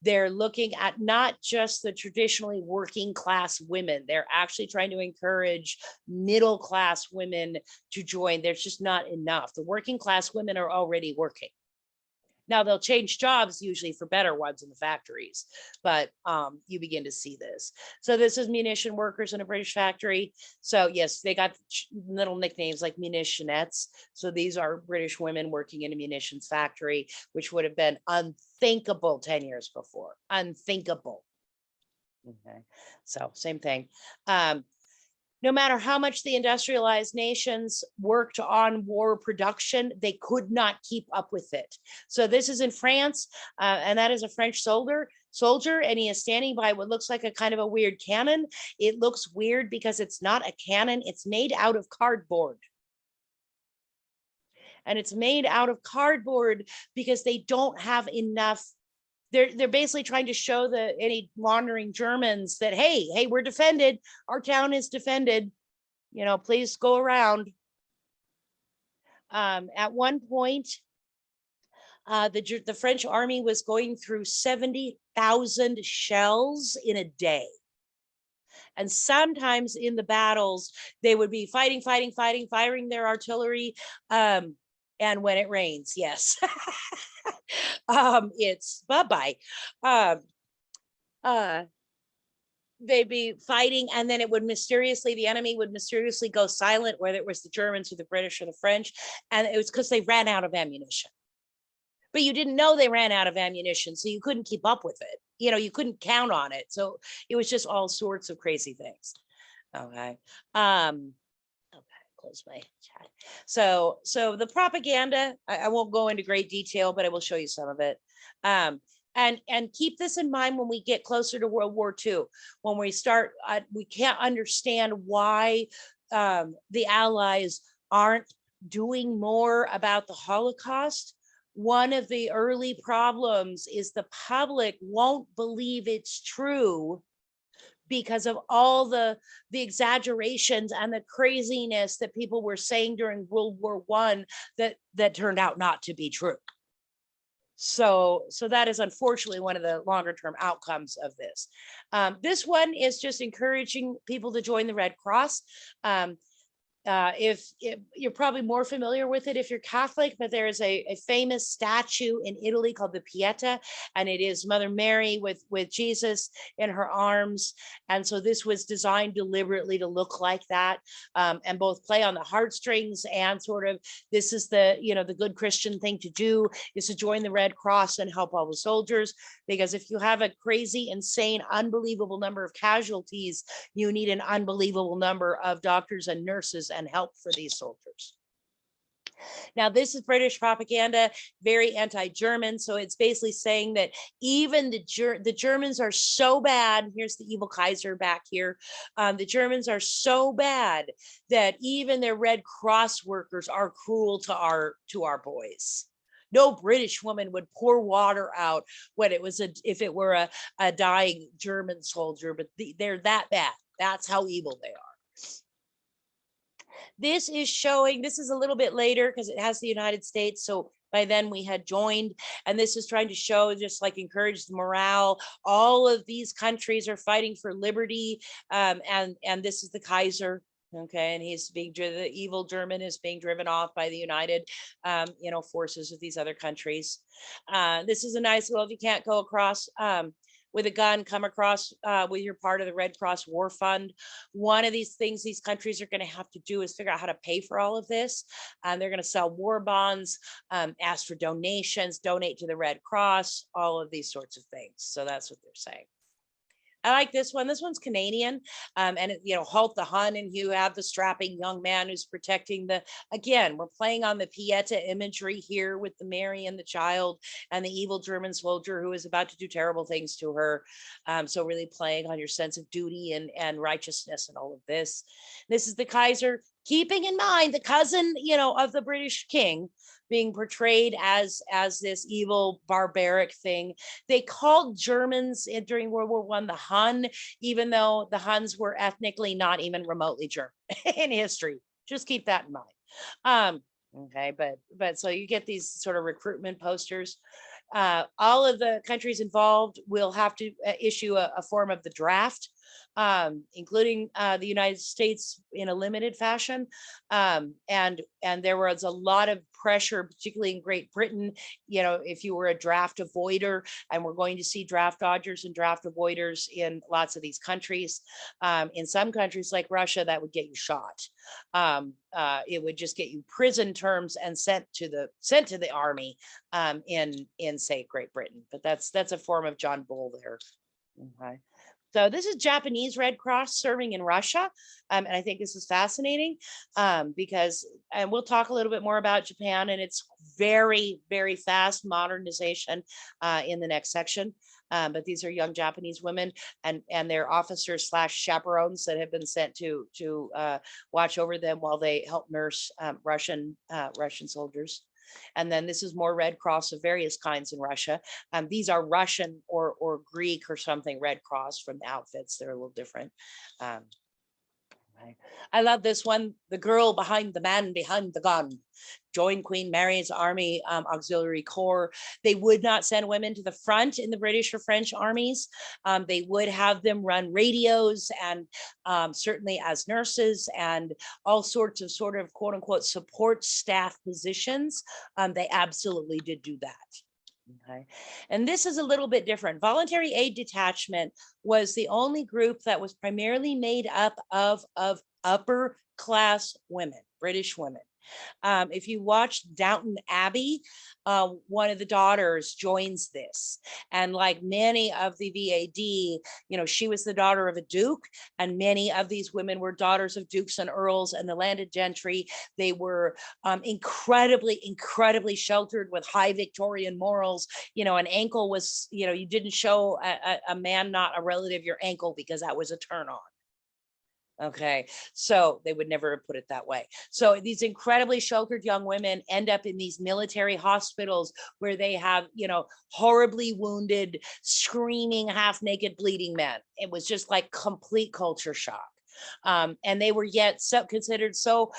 They're looking at not just the traditionally working class women. They're actually trying to encourage middle class women to join. There's just not enough. The working class women are already working. Now they'll change jobs usually for better ones in the factories, but you begin to see this. So this is munition workers in a British factory. So yes, they got little nicknames like munitionettes. So these are British women working in a munitions factory, which would have been unthinkable 10 years before. Unthinkable. Okay, so same thing. No matter how much the industrialized nations worked on war production, they could not keep up with it. So this is in France, and that is a French soldier, and he is standing by what looks like a kind of a weird cannon. It looks weird because it's not a cannon. It's made out of cardboard. And it's made out of cardboard because they don't have enough. They're basically trying to show any wandering Germans that, hey, we're defended. Our town is defended. Please go around. At one point, the French army was going through 70,000 shells in a day. And sometimes in the battles, they would be fighting, firing their artillery. And when it rains, yes. It's bye-bye. Uh, they'd be fighting, and then it would mysteriously, the enemy would mysteriously go silent, whether it was the Germans or the British or the French, and it was because they ran out of ammunition. But you didn't know they ran out of ammunition, so you couldn't keep up with it. You couldn't count on it. So it was just all sorts of crazy things. Okay. Okay, close my chat. So the propaganda, I won't go into great detail, but I will show you some of it. And keep this in mind when we get closer to World War II, when we start, we can't understand why the Allies aren't doing more about the Holocaust. One of the early problems is the public won't believe it's true because of all the exaggerations and the craziness that people were saying during World War I that turned out not to be true. So that is unfortunately one of the longer term outcomes of this. This one is just encouraging people to join the Red Cross. If you're probably more familiar with it if you're Catholic, but there is a famous statue in Italy called the Pieta, and it is Mother Mary with Jesus in her arms. And so this was designed deliberately to look like that, and both play on the heartstrings and sort of, this is the good Christian thing to do, is to join the Red Cross and help all the soldiers. Because if you have a crazy, insane, unbelievable number of casualties, you need an unbelievable number of doctors and nurses and help for these soldiers. Now, this is British propaganda, very anti-German. So it's basically saying that even the Germans are so bad. Here's the evil Kaiser back here. The Germans are so bad that even their Red Cross workers are cruel to our boys. No British woman would pour water out when it was if it were a dying German soldier, but they're that bad. That's how evil they are. This is showing, this is a little bit later because it has the United States. So by then we had joined, and this is trying to show, just like encourage the morale. All of these countries are fighting for liberty. And this is the Kaiser. Okay, and he's being driven, the evil German is being driven off by the United, forces of these other countries. This is a nice, well, if you can't go across with a gun, come across with your part of the Red Cross War Fund. One of these things these countries are going to have to do is figure out how to pay for all of this. They're going to sell war bonds, ask for donations, donate to the Red Cross, all of these sorts of things. So that's what they're saying. I like this one. This one's Canadian. And Halt the Hun, and you have the strapping young man who's protecting again, we're playing on the Pieta imagery here with the Mary and the child and the evil German soldier who is about to do terrible things to her. So really playing on your sense of duty and righteousness and all of this. This is the Kaiser, keeping in mind the cousin, of the British king, being portrayed as this evil barbaric thing. They called Germans during World War I the Hun, even though the Huns were ethnically not even remotely German in history. Just keep that in mind. Okay, but so you get these sort of recruitment posters. All of the countries involved will have to issue a form of the draft, including the United States in a limited fashion. And there was a lot of pressure, particularly in Great Britain, if you were a draft avoider, and we're going to see draft dodgers and draft avoiders in lots of these countries. In some countries like Russia, that would get you shot. It would just get you prison terms and sent to the army in say Great Britain. But that's a form of John Bull there. Okay. So this is Japanese Red Cross serving in Russia. And I think this is fascinating because, and we'll talk a little bit more about Japan and its very, very fast modernization in the next section. But these are young Japanese women and their officers / chaperones that have been sent to watch over them while they help nurse Russian soldiers. And then this is more Red Cross of various kinds in Russia. These are Russian or Greek or something Red Cross from the outfits. They're a little different. I love this one. The girl behind the man behind the gun. Joined Queen Mary's Army Auxiliary Corps. They would not send women to the front in the British or French armies. They would have them run radios and certainly as nurses and all sorts of sort of quote unquote support staff positions. They absolutely did do that. Okay. And this is a little bit different. Voluntary Aid Detachment was the only group that was primarily made up of upper class women, British women. If you watch Downton Abbey, one of the daughters joins this. And like many of the VAD, she was the daughter of a duke, and many of these women were daughters of dukes and earls and the landed gentry. They were incredibly, incredibly sheltered with high Victorian morals. An ankle was, you didn't show a man, not a relative, your ankle, because that was a turn on. Okay, so they would never have put it that way. So these incredibly sheltered young women end up in these military hospitals where they have, horribly wounded, screaming, half naked, bleeding men. It was just like complete culture shock. And they were yet considered so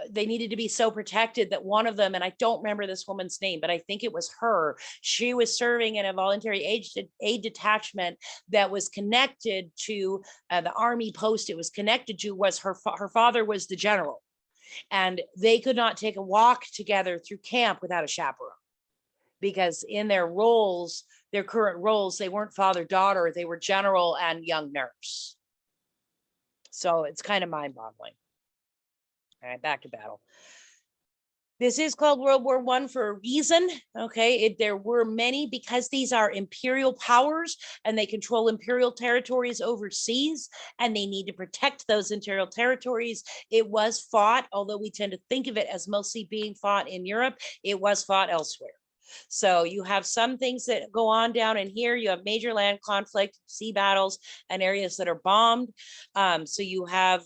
they needed to be so protected that one of them, and I don't remember this woman's name, but I think it was her, she was serving in a voluntary aid detachment that was connected to the army post it was connected to was her father was the general, and they could not take a walk together through camp without a chaperone, because in their roles, their current roles, they weren't father-daughter, they were general and young nurse. So it's kind of mind-boggling. All right, back to battle. This is called World War I for a reason. Okay, there were many, because these are imperial powers and they control imperial territories overseas, and they need to protect those imperial territories. It was fought, although we tend to think of it as mostly being fought in Europe, it was fought elsewhere. So you have some things that go on down in here. You have major land conflict, sea battles, and areas that are bombed. So you have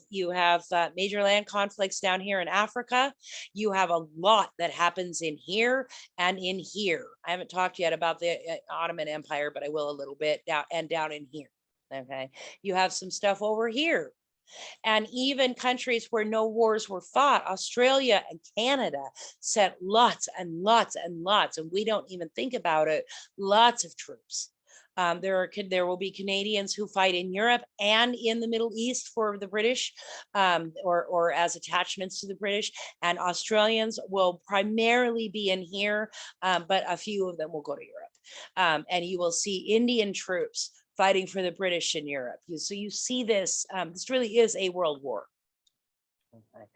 major land conflicts down here in Africa. You have a lot that happens in here and in here. I haven't talked yet about the Ottoman Empire, but I will a little bit down in here. Okay, you have some stuff over here. And even countries where no wars were fought, Australia and Canada, sent lots and lots and lots, and we don't even think about it, lots of troops. There will be Canadians who fight in Europe and in the Middle East for the British, or as attachments to the British, and Australians will primarily be in here, but a few of them will go to Europe. And you will see Indian troops fighting for the British in Europe. So you see this, this really is a world war. Okay.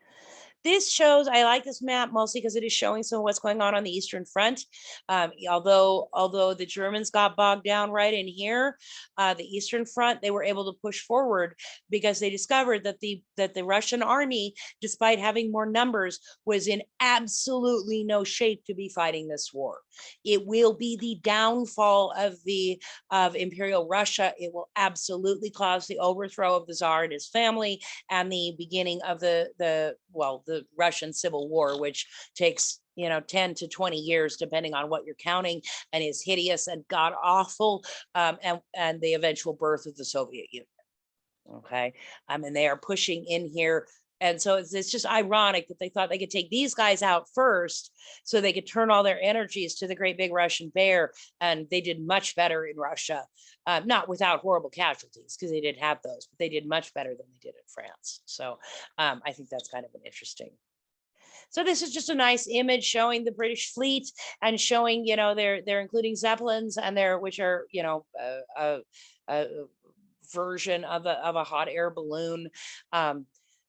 This shows, I like this map mostly because it is showing some of what's going on the Eastern Front. Although the Germans got bogged down right in here, the Eastern Front, they were able to push forward because they discovered that the Russian army, despite having more numbers, was in absolutely no shape to be fighting this war. It will be the downfall of Imperial Russia. It will absolutely cause the overthrow of the Tsar and his family, and the beginning of the Russian Civil War, which takes 10 to 20 years, depending on what you're counting, and is hideous and god awful, and the eventual birth of the Soviet Union. Okay, and they are pushing in here. And so it's just ironic that they thought they could take these guys out first so they could turn all their energies to the great big Russian bear. And they did much better in Russia, not without horrible casualties, because they did have those, but they did much better than they did in France. So I think that's kind of an interesting. So this is just a nice image showing the British fleet and showing, they're including Zeppelins, and which are, a version of a hot air balloon.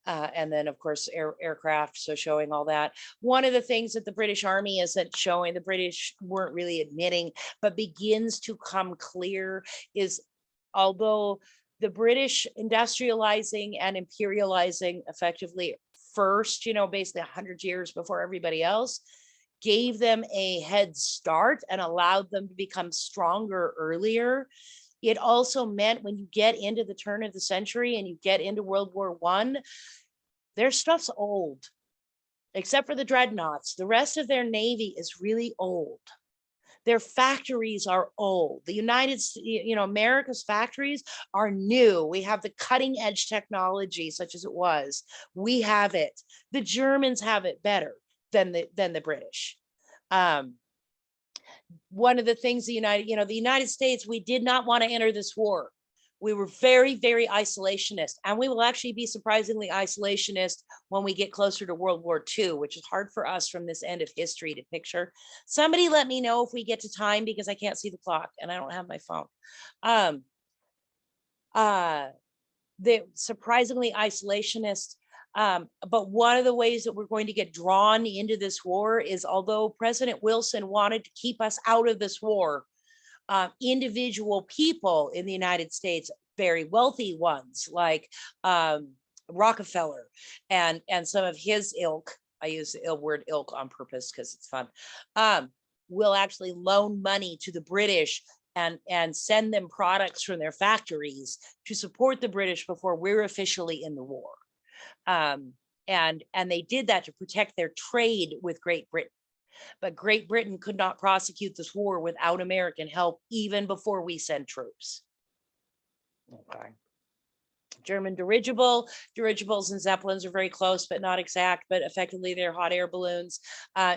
And then, of course, aircraft, so showing all that. One of the things that the British Army isn't showing, the British weren't really admitting, but begins to come clear, is although the British industrializing and imperializing effectively first, basically 100 years before everybody else, gave them a head start and allowed them to become stronger earlier. It also meant when you get into the turn of the century and you get into World War I, their stuff's old, except for the dreadnoughts. The rest of their Navy is really old. Their factories are old. The United States, America's factories are new. We have the cutting edge technology, such as it was. We have it. The Germans have it better than the British. One of the things the United States, we did not want to enter this war. We were very, very isolationist, and we will actually be surprisingly isolationist when we get closer to World War II, which is hard for us from this end of history to picture. Somebody let me know if we get to time, because I can't see the clock and I don't have my phone. The surprisingly isolationist. But one of the ways that we're going to get drawn into this war is, although President Wilson wanted to keep us out of this war, individual people in the United States, very wealthy ones like Rockefeller and some of his ilk, I use the word ilk on purpose because it's fun, will actually loan money to the British and send them products from their factories to support the British before we're officially in the war. And they did that to protect their trade with Great Britain. But Great Britain could not prosecute this war without American help, even before we sent troops. Okay. German dirigibles and Zeppelins are very close, but not exact, but effectively they're hot air balloons.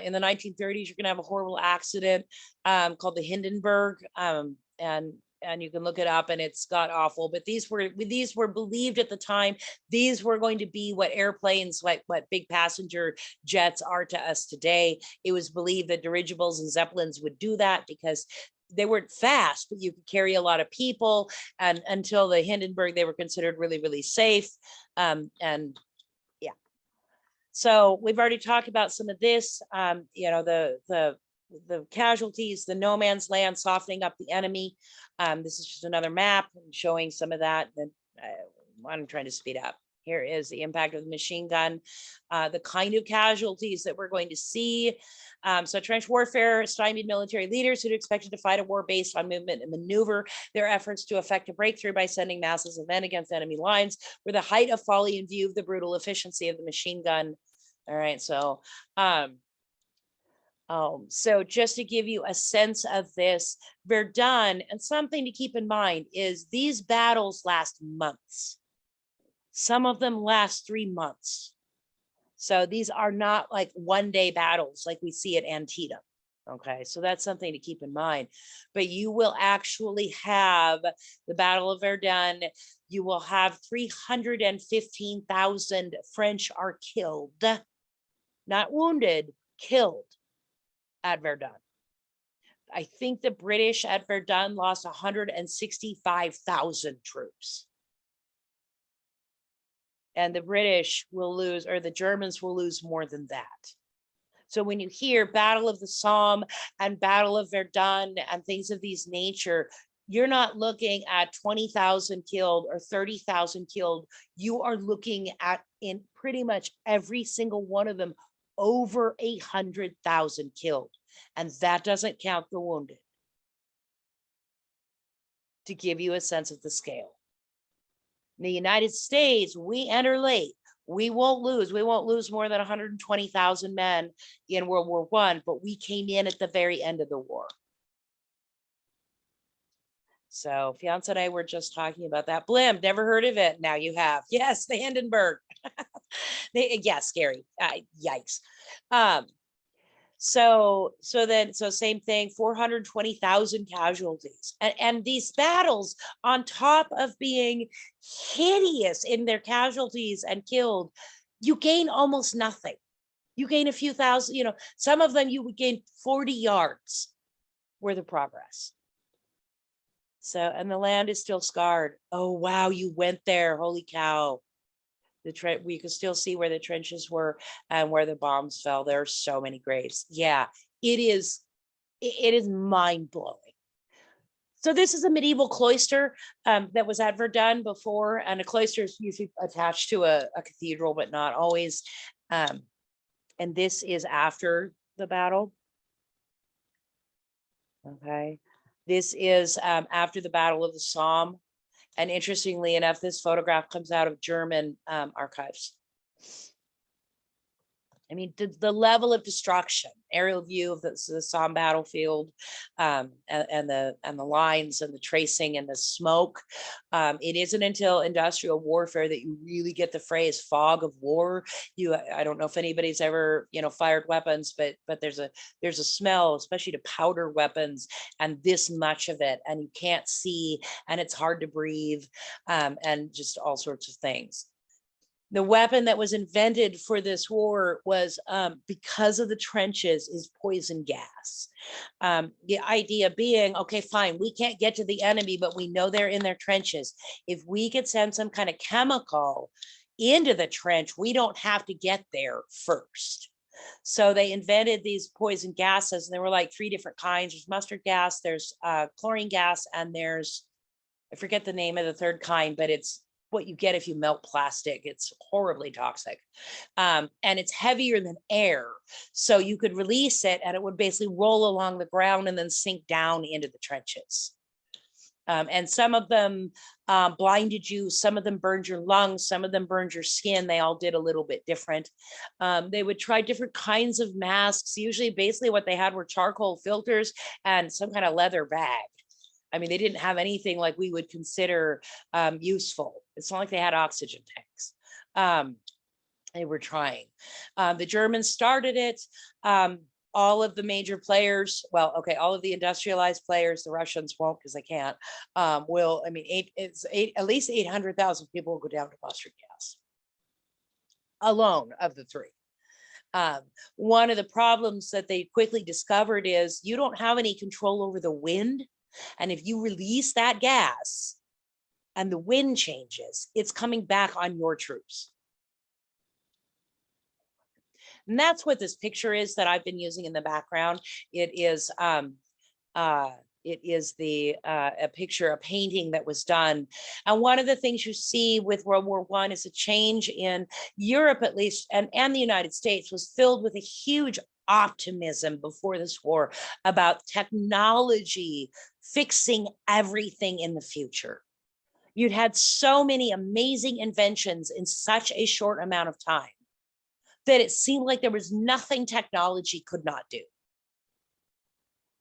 In the 1930s, you're going to have a horrible accident called the Hindenburg. And you can look it up, and it's got awful, but these were believed at the time. These were going to be what airplanes, like what big passenger jets are to us today. It was believed that dirigibles and Zeppelins would do that because they weren't fast, but you could carry a lot of people. And until the Hindenburg, they were considered really, really safe. And yeah. So we've already talked about some of this, the casualties, the no man's land, softening up the enemy. This is just another map showing some of that. And I'm trying to speed up. Here is the impact of the machine gun, the kind of casualties that we're going to see. So trench warfare, stymied military leaders who expected to fight a war based on movement and maneuver. Their efforts to effect a breakthrough by sending masses of men against enemy lines were the height of folly in view of the brutal efficiency of the machine gun. All right, so so just to give you a sense of this, Verdun, and something to keep in mind is these battles last months. Some of them last 3 months. So these are not like one-day battles like we see at Antietam. Okay, so that's something to keep in mind. But you will actually have the Battle of Verdun. You will have 315,000 French are killed, not wounded, killed at Verdun. I think the British at Verdun lost 165,000 troops. And the British will lose, or the Germans will lose more than that. So when you hear Battle of the Somme and Battle of Verdun and things of these nature, you're not looking at 20,000 killed or 30,000 killed. You are looking at, in pretty much every single one of them, over 100,000 killed. And that doesn't count the wounded. To give you a sense of the scale. In the United States, we enter late. We won't lose. We won't lose more than 120,000 men in World War I, but we came in at the very end of the war. So fiance and I were just talking about that. Blim, never heard of it. Now you have. Yes, the Hindenburg. Yeah, scary. Yikes. So same thing, 420,000 casualties. And these battles, on top of being hideous in their casualties and killed, you gain almost nothing. You gain a few thousand, some of them you would gain 40 yards worth of progress. So, and the land is still scarred. Oh, wow, you went there. Holy cow. We could still see where the trenches were and where the bombs fell. There are so many graves. Yeah, it is mind-blowing. So this is a medieval cloister that was at Verdun before, and a cloister is usually attached to a cathedral, but not always. And this is after the battle. Okay, this is after the Battle of the Somme. And interestingly enough, this photograph comes out of German archives. I mean, the level of destruction, aerial view of the Somme battlefield, and the lines and the tracing and the smoke. It isn't until industrial warfare that you really get the phrase "fog of war." I don't know if anybody's ever, fired weapons, but there's a smell, especially to powder weapons, and this much of it, and you can't see, and it's hard to breathe, and just all sorts of things. The weapon that was invented for this war was, because of the trenches, is poison gas. The idea being, okay, fine, we can't get to the enemy, but we know they're in their trenches. If we could send some kind of chemical into the trench, we don't have to get there first. So they invented these poison gases, and there were like 3 different kinds. There's mustard gas, there's chlorine gas, and there's, I forget the name of the third kind, but it's what you get if you melt plastic. It's horribly toxic. And it's heavier than air. So you could release it and it would basically roll along the ground and then sink down into the trenches. And some of them blinded you, some of them burned your lungs, some of them burned your skin. They all did a little bit different. They would try different kinds of masks. Usually basically what they had were charcoal filters and some kind of leather bag. I mean, they didn't have anything like we would consider useful. It's not like they had oxygen tanks. They were trying. The Germans started it. All of the major players, well, okay, all of the industrialized players, the Russians won't because they can't, will, I mean, at least 800,000 people will go down to mustard gas alone of the 3. One of the problems that they quickly discovered is you don't have any control over the wind. And if you release that gas and the wind changes, it's coming back on your troops. And that's what this picture is that I've been using in the background. It is a picture, a painting that was done. And one of the things you see with World War I is a change in Europe, at least, and the United States was filled with a huge optimism before this war about technology fixing everything in the future. You'd had so many amazing inventions in such a short amount of time that it seemed like there was nothing technology could not do.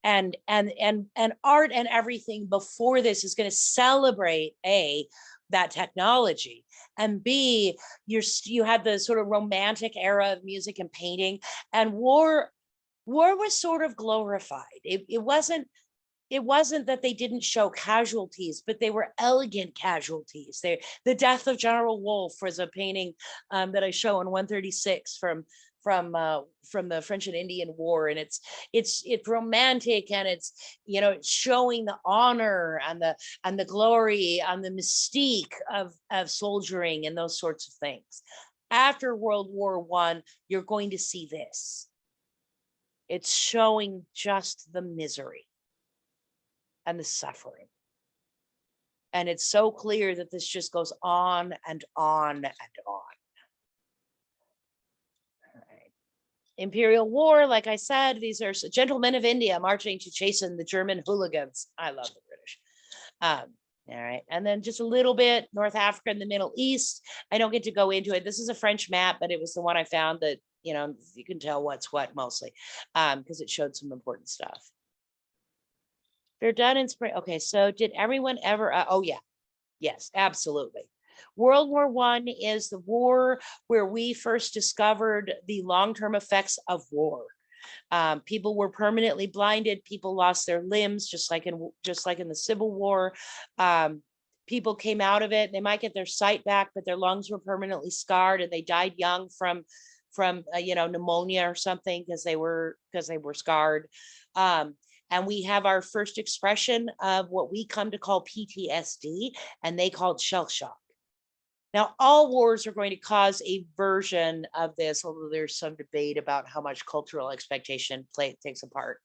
And art and everything before this is going to celebrate that technology, and B, you had the sort of romantic era of music and painting, and war was sort of glorified. It wasn't that they didn't show casualties, but they were elegant casualties. The death of General Wolfe was a painting that I show in 136 from the French and Indian War, and it's romantic, and it's it's showing the honor and the glory and the mystique of soldiering and those sorts of things. After World War I, you're going to see this. It's showing just the misery and the suffering. And it's so clear that this just goes on and on and on. All right. Imperial War, like I said, these are gentlemen of India marching to chasten the German hooligans. I love the British. All right. And then just a little bit North Africa and the Middle East. I don't get to go into it. This is a French map, but it was the one I found that, you can tell what's what mostly, because it showed some important stuff. They're done in spring. Okay, so did everyone ever? Oh, yeah. Yes, absolutely. World War I is the war where we first discovered the long-term effects of war. People were permanently blinded. People lost their limbs, just like in the Civil War. People came out of it. They might get their sight back, but their lungs were permanently scarred, and they died young from pneumonia or something because they were scarred. And we have our first expression of what we come to call PTSD, and they call it shell shock. Now, all wars are going to cause a version of this, although there's some debate about how much cultural expectation takes a part,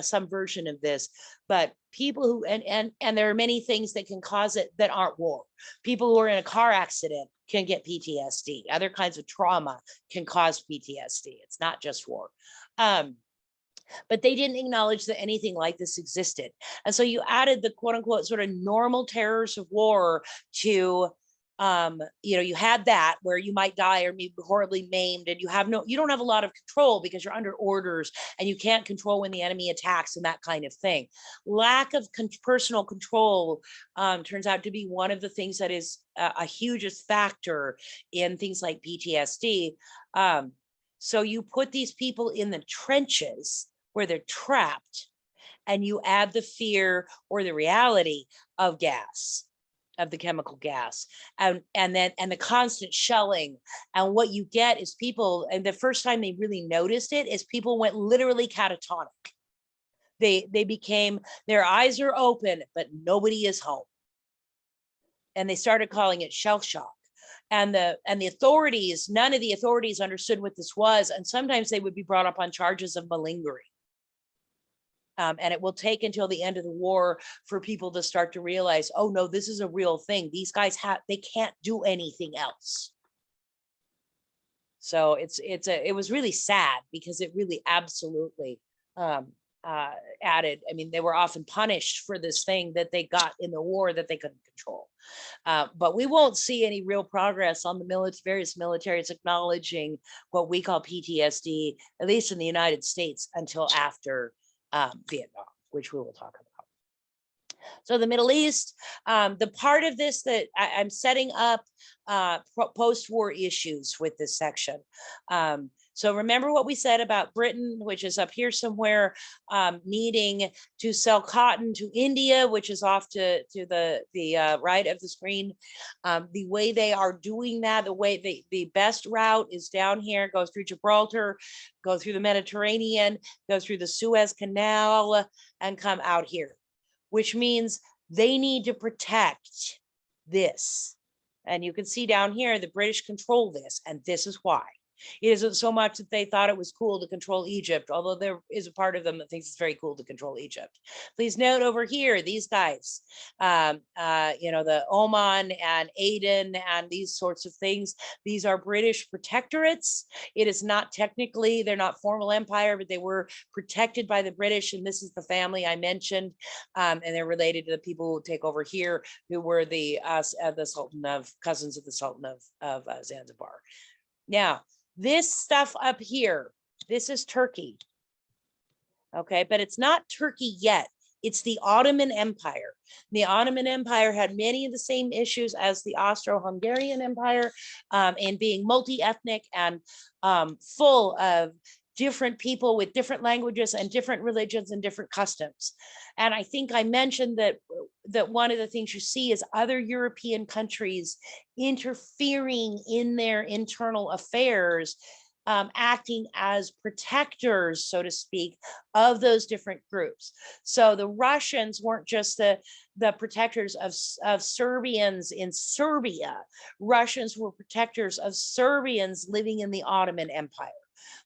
some version of this. But people who, and there are many things that can cause it that aren't war. People who are in a car accident can get PTSD. Other kinds of trauma can cause PTSD. It's not just war. But they didn't acknowledge that anything like this existed. And so you added the quote unquote sort of normal terrors of war to You had that where you might die or be horribly maimed, and you don't have a lot of control because you're under orders and you can't control when the enemy attacks and that kind of thing. Lack of personal control turns out to be one of the things that is a hugest factor in things like PTSD. So you put these people in the trenches where they're trapped, and you add the fear or the reality of gas, of the chemical gas, and the constant shelling. And what you get is people, and the first time they really noticed it is people went literally catatonic. They became, their eyes are open, but nobody is home. And they started calling it shell shock. And the authorities, none of the authorities understood what this was. And sometimes they would be brought up on charges of malingering. And it will take until the end of the war for people to start to realize, oh no, this is a real thing. These guys they can't do anything else. So it was really sad because it really absolutely added. I mean, they were often punished for this thing that they got in the war that they couldn't control. But we won't see any real progress on the various militaries acknowledging what we call PTSD, at least in the United States, until after Vietnam, which we will talk about. So the Middle East, the part of this that I'm setting up post-war issues with this section. So remember what we said about Britain, which is up here somewhere, needing to sell cotton to India, which is off to the right of the screen. The way they are doing that, the best route is down here, go through Gibraltar, go through the Mediterranean, go through the Suez Canal, and come out here, which means they need to protect this. And you can see down here, the British control this, and this is why. It isn't so much that they thought it was cool to control Egypt, although there is a part of them that thinks it's very cool to control Egypt. Please note over here, these guys, the Oman and Aden and these sorts of things, these are British protectorates. It is not technically, they're not formal empire, but they were protected by the British. And this is the family I mentioned. And they're related to the people who take over here, who were the Sultan of, cousins of the Sultan of Zanzibar. Now, this stuff up here, this is Turkey. Okay, but it's not Turkey yet. It's the Ottoman Empire. The Ottoman Empire had many of the same issues as the Austro-Hungarian Empire in being multi-ethnic and full of different people with different languages and different religions and different customs. And I think I mentioned that one of the things you see is other European countries interfering in their internal affairs, acting as protectors, so to speak, of those different groups. So the Russians weren't just the protectors of Serbians in Serbia. Russians were protectors of Serbians living in the Ottoman Empire.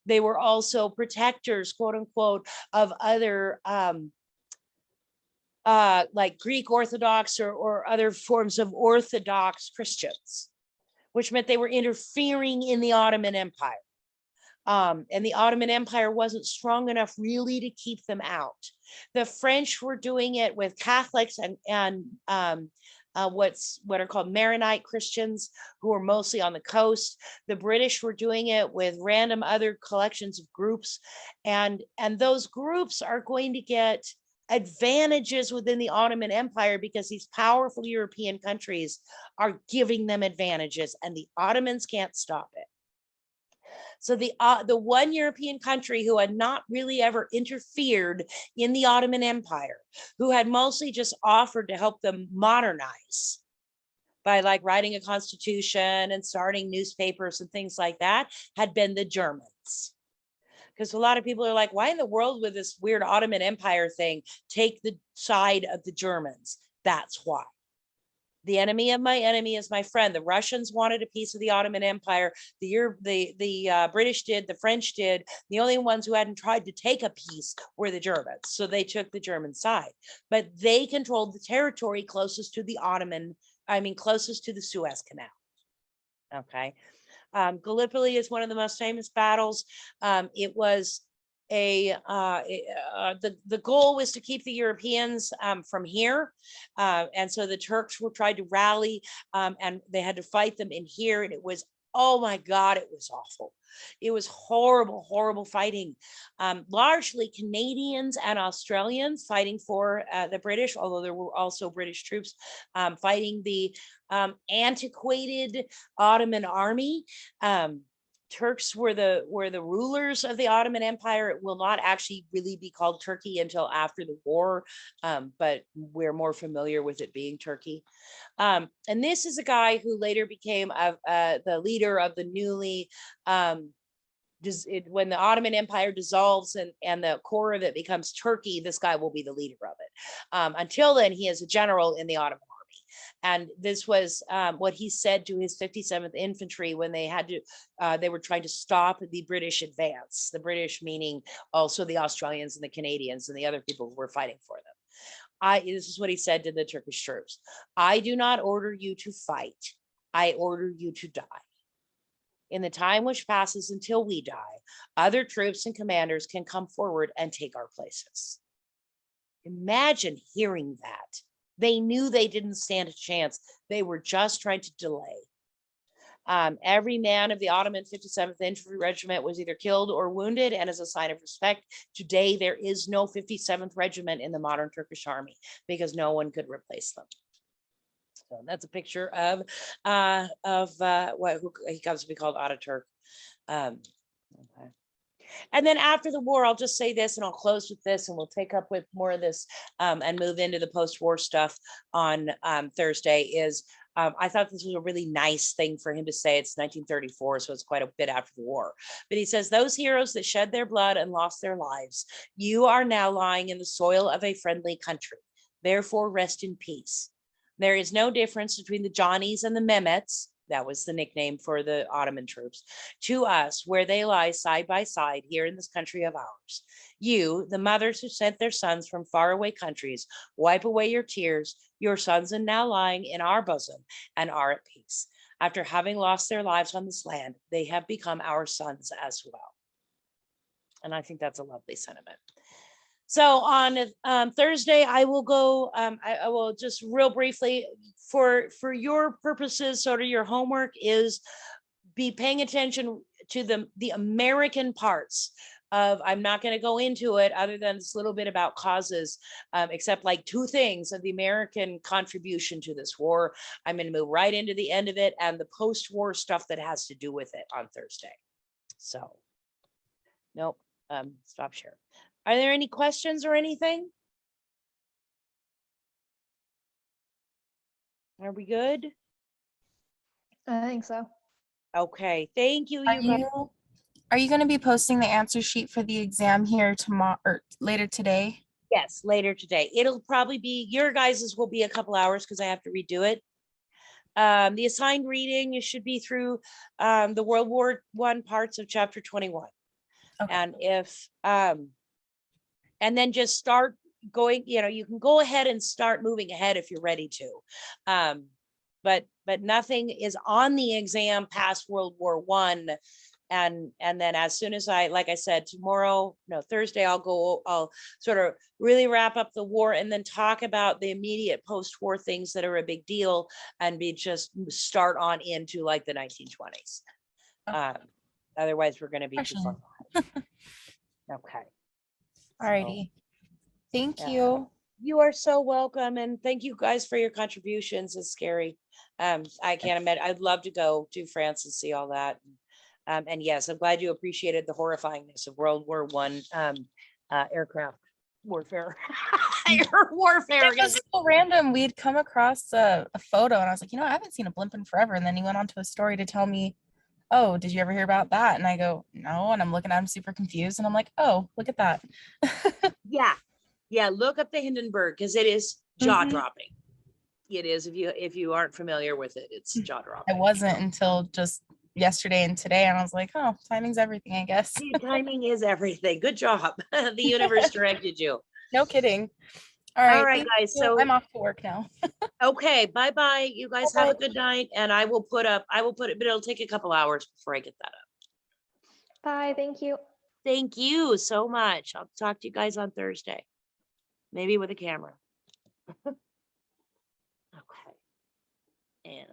They were also protectors, quote unquote, of other like Greek Orthodox or other forms of Orthodox Christians, which meant they were interfering in the Ottoman Empire. And the Ottoman Empire wasn't strong enough really to keep them out. The French were doing it with Catholics and what are called Maronite Christians, who are mostly on the coast. The British were doing it with random other collections of groups, and those groups are going to get advantages within the Ottoman Empire because these powerful European countries are giving them advantages, and the Ottomans can't stop it. So the one European country who had not really ever interfered in the Ottoman Empire, who had mostly just offered to help them modernize by like writing a constitution and starting newspapers and things like that, had been the Germans. Because a lot of people are like, why in the world would this weird Ottoman Empire thing take the side of the Germans? That's why. The enemy of my enemy is my friend. The Russians wanted a piece of the Ottoman Empire. The British did, the French did. The only ones who hadn't tried to take a piece were the Germans. So they took the German side. But they controlled the territory closest to the closest to the Suez Canal. Okay. Gallipoli is one of the most famous battles. It was the goal was to keep the Europeans from here, and so the Turks were trying to rally, and they had to fight them in here, and it was, oh my God, it was awful. It was horrible, horrible fighting. Largely Canadians and Australians fighting for the British, although there were also British troops fighting the antiquated Ottoman army. Turks were the rulers of the Ottoman Empire. It will not actually really be called Turkey until after the war, but we're more familiar with it being Turkey. And this is a guy who later became the leader of the newly, when the Ottoman Empire dissolves and the core of it becomes Turkey, this guy will be the leader of it. Until then, he is a general in the Ottoman army. And this was what he said to his 57th Infantry when they had to, they were trying to stop the British advance. The British meaning also the Australians and the Canadians and the other people who were fighting for them. This is what he said to the Turkish troops. I do not order you to fight. I order you to die. In the time which passes until we die, other troops and commanders can come forward and take our places. Imagine hearing that. They knew they didn't stand a chance. They were just trying to delay. Every man of the Ottoman 57th Infantry Regiment was either killed or wounded, and as a sign of respect, today there is no 57th Regiment in the modern Turkish army because no one could replace them. So that's a picture of who he comes to be called Ataturk. Okay. And then after the war, I'll just say this and I'll close with this and we'll take up with more of this and move into the post-war stuff on Thursday is I thought this was a really nice thing for him to say. It's 1934, so it's quite a bit after the war. But he says, those heroes that shed their blood and lost their lives, you are now lying in the soil of a friendly country. Therefore, rest in peace. There is no difference between the Johnnies and the Mehmets, that was the nickname for the Ottoman troops, to us, where they lie side by side here in this country of ours. You, the mothers who sent their sons from faraway countries, wipe away your tears. Your sons are now lying in our bosom and are at peace. After having lost their lives on this land, they have become our sons as well. And I think that's a lovely sentiment. So on Thursday, I will go, I will just real briefly, for your purposes, sort of your homework is be paying attention to the American parts of, I'm not going to go into it other than this little bit about causes, except like two things of the American contribution to this war. I'm going to move right into the end of it and the post-war stuff that has to do with it on Thursday. So, nope, stop sharing. Are there any questions or anything? Are we good? I think so. Okay, thank you. You guys. Are you going to be posting the answer sheet for the exam here tomorrow or later today? Yes, later today. It'll probably be, your guys's will be a couple hours because I have to redo it. The assigned reading should be through the World War I parts of chapter 21. Okay. And if and then just start going, you can go ahead and start moving ahead if you're ready to. But nothing is on the exam past World War I. And then as soon as like I said, Thursday, I'll sort of really wrap up the war and then talk about the immediate post-war things that are a big deal and just start on into like the 1920s. Otherwise, we're going to be too far behind. Okay. Alrighty. Thank you. You are so welcome. And thank you guys for your contributions. It's scary. I can't imagine. I'd love to go to France and see all that. And yes, I'm glad you appreciated the horrifyingness of World War I aircraft warfare. Air warfare. It was so random. We'd come across a photo and I was like, I haven't seen a blimp in forever. And then he went on to a story to tell me, oh, did you ever hear about that? And I go, no. And I'm looking at him super confused. And I'm like, oh, look at that. Yeah. Look up the Hindenburg because it is jaw dropping. It is. If you aren't familiar with it, it's jaw dropping. I wasn't until just yesterday and today. And I was like, oh, timing's everything, I guess. Timing is everything. Good job. The universe directed you. No kidding. All right, guys. So I'm off to work now. Okay. Bye-bye. You guys have a good night. And I will put it, but it'll take a couple hours before I get that up. Bye. Thank you. Thank you so much. I'll talk to you guys on Thursday. Maybe with a camera. Okay. And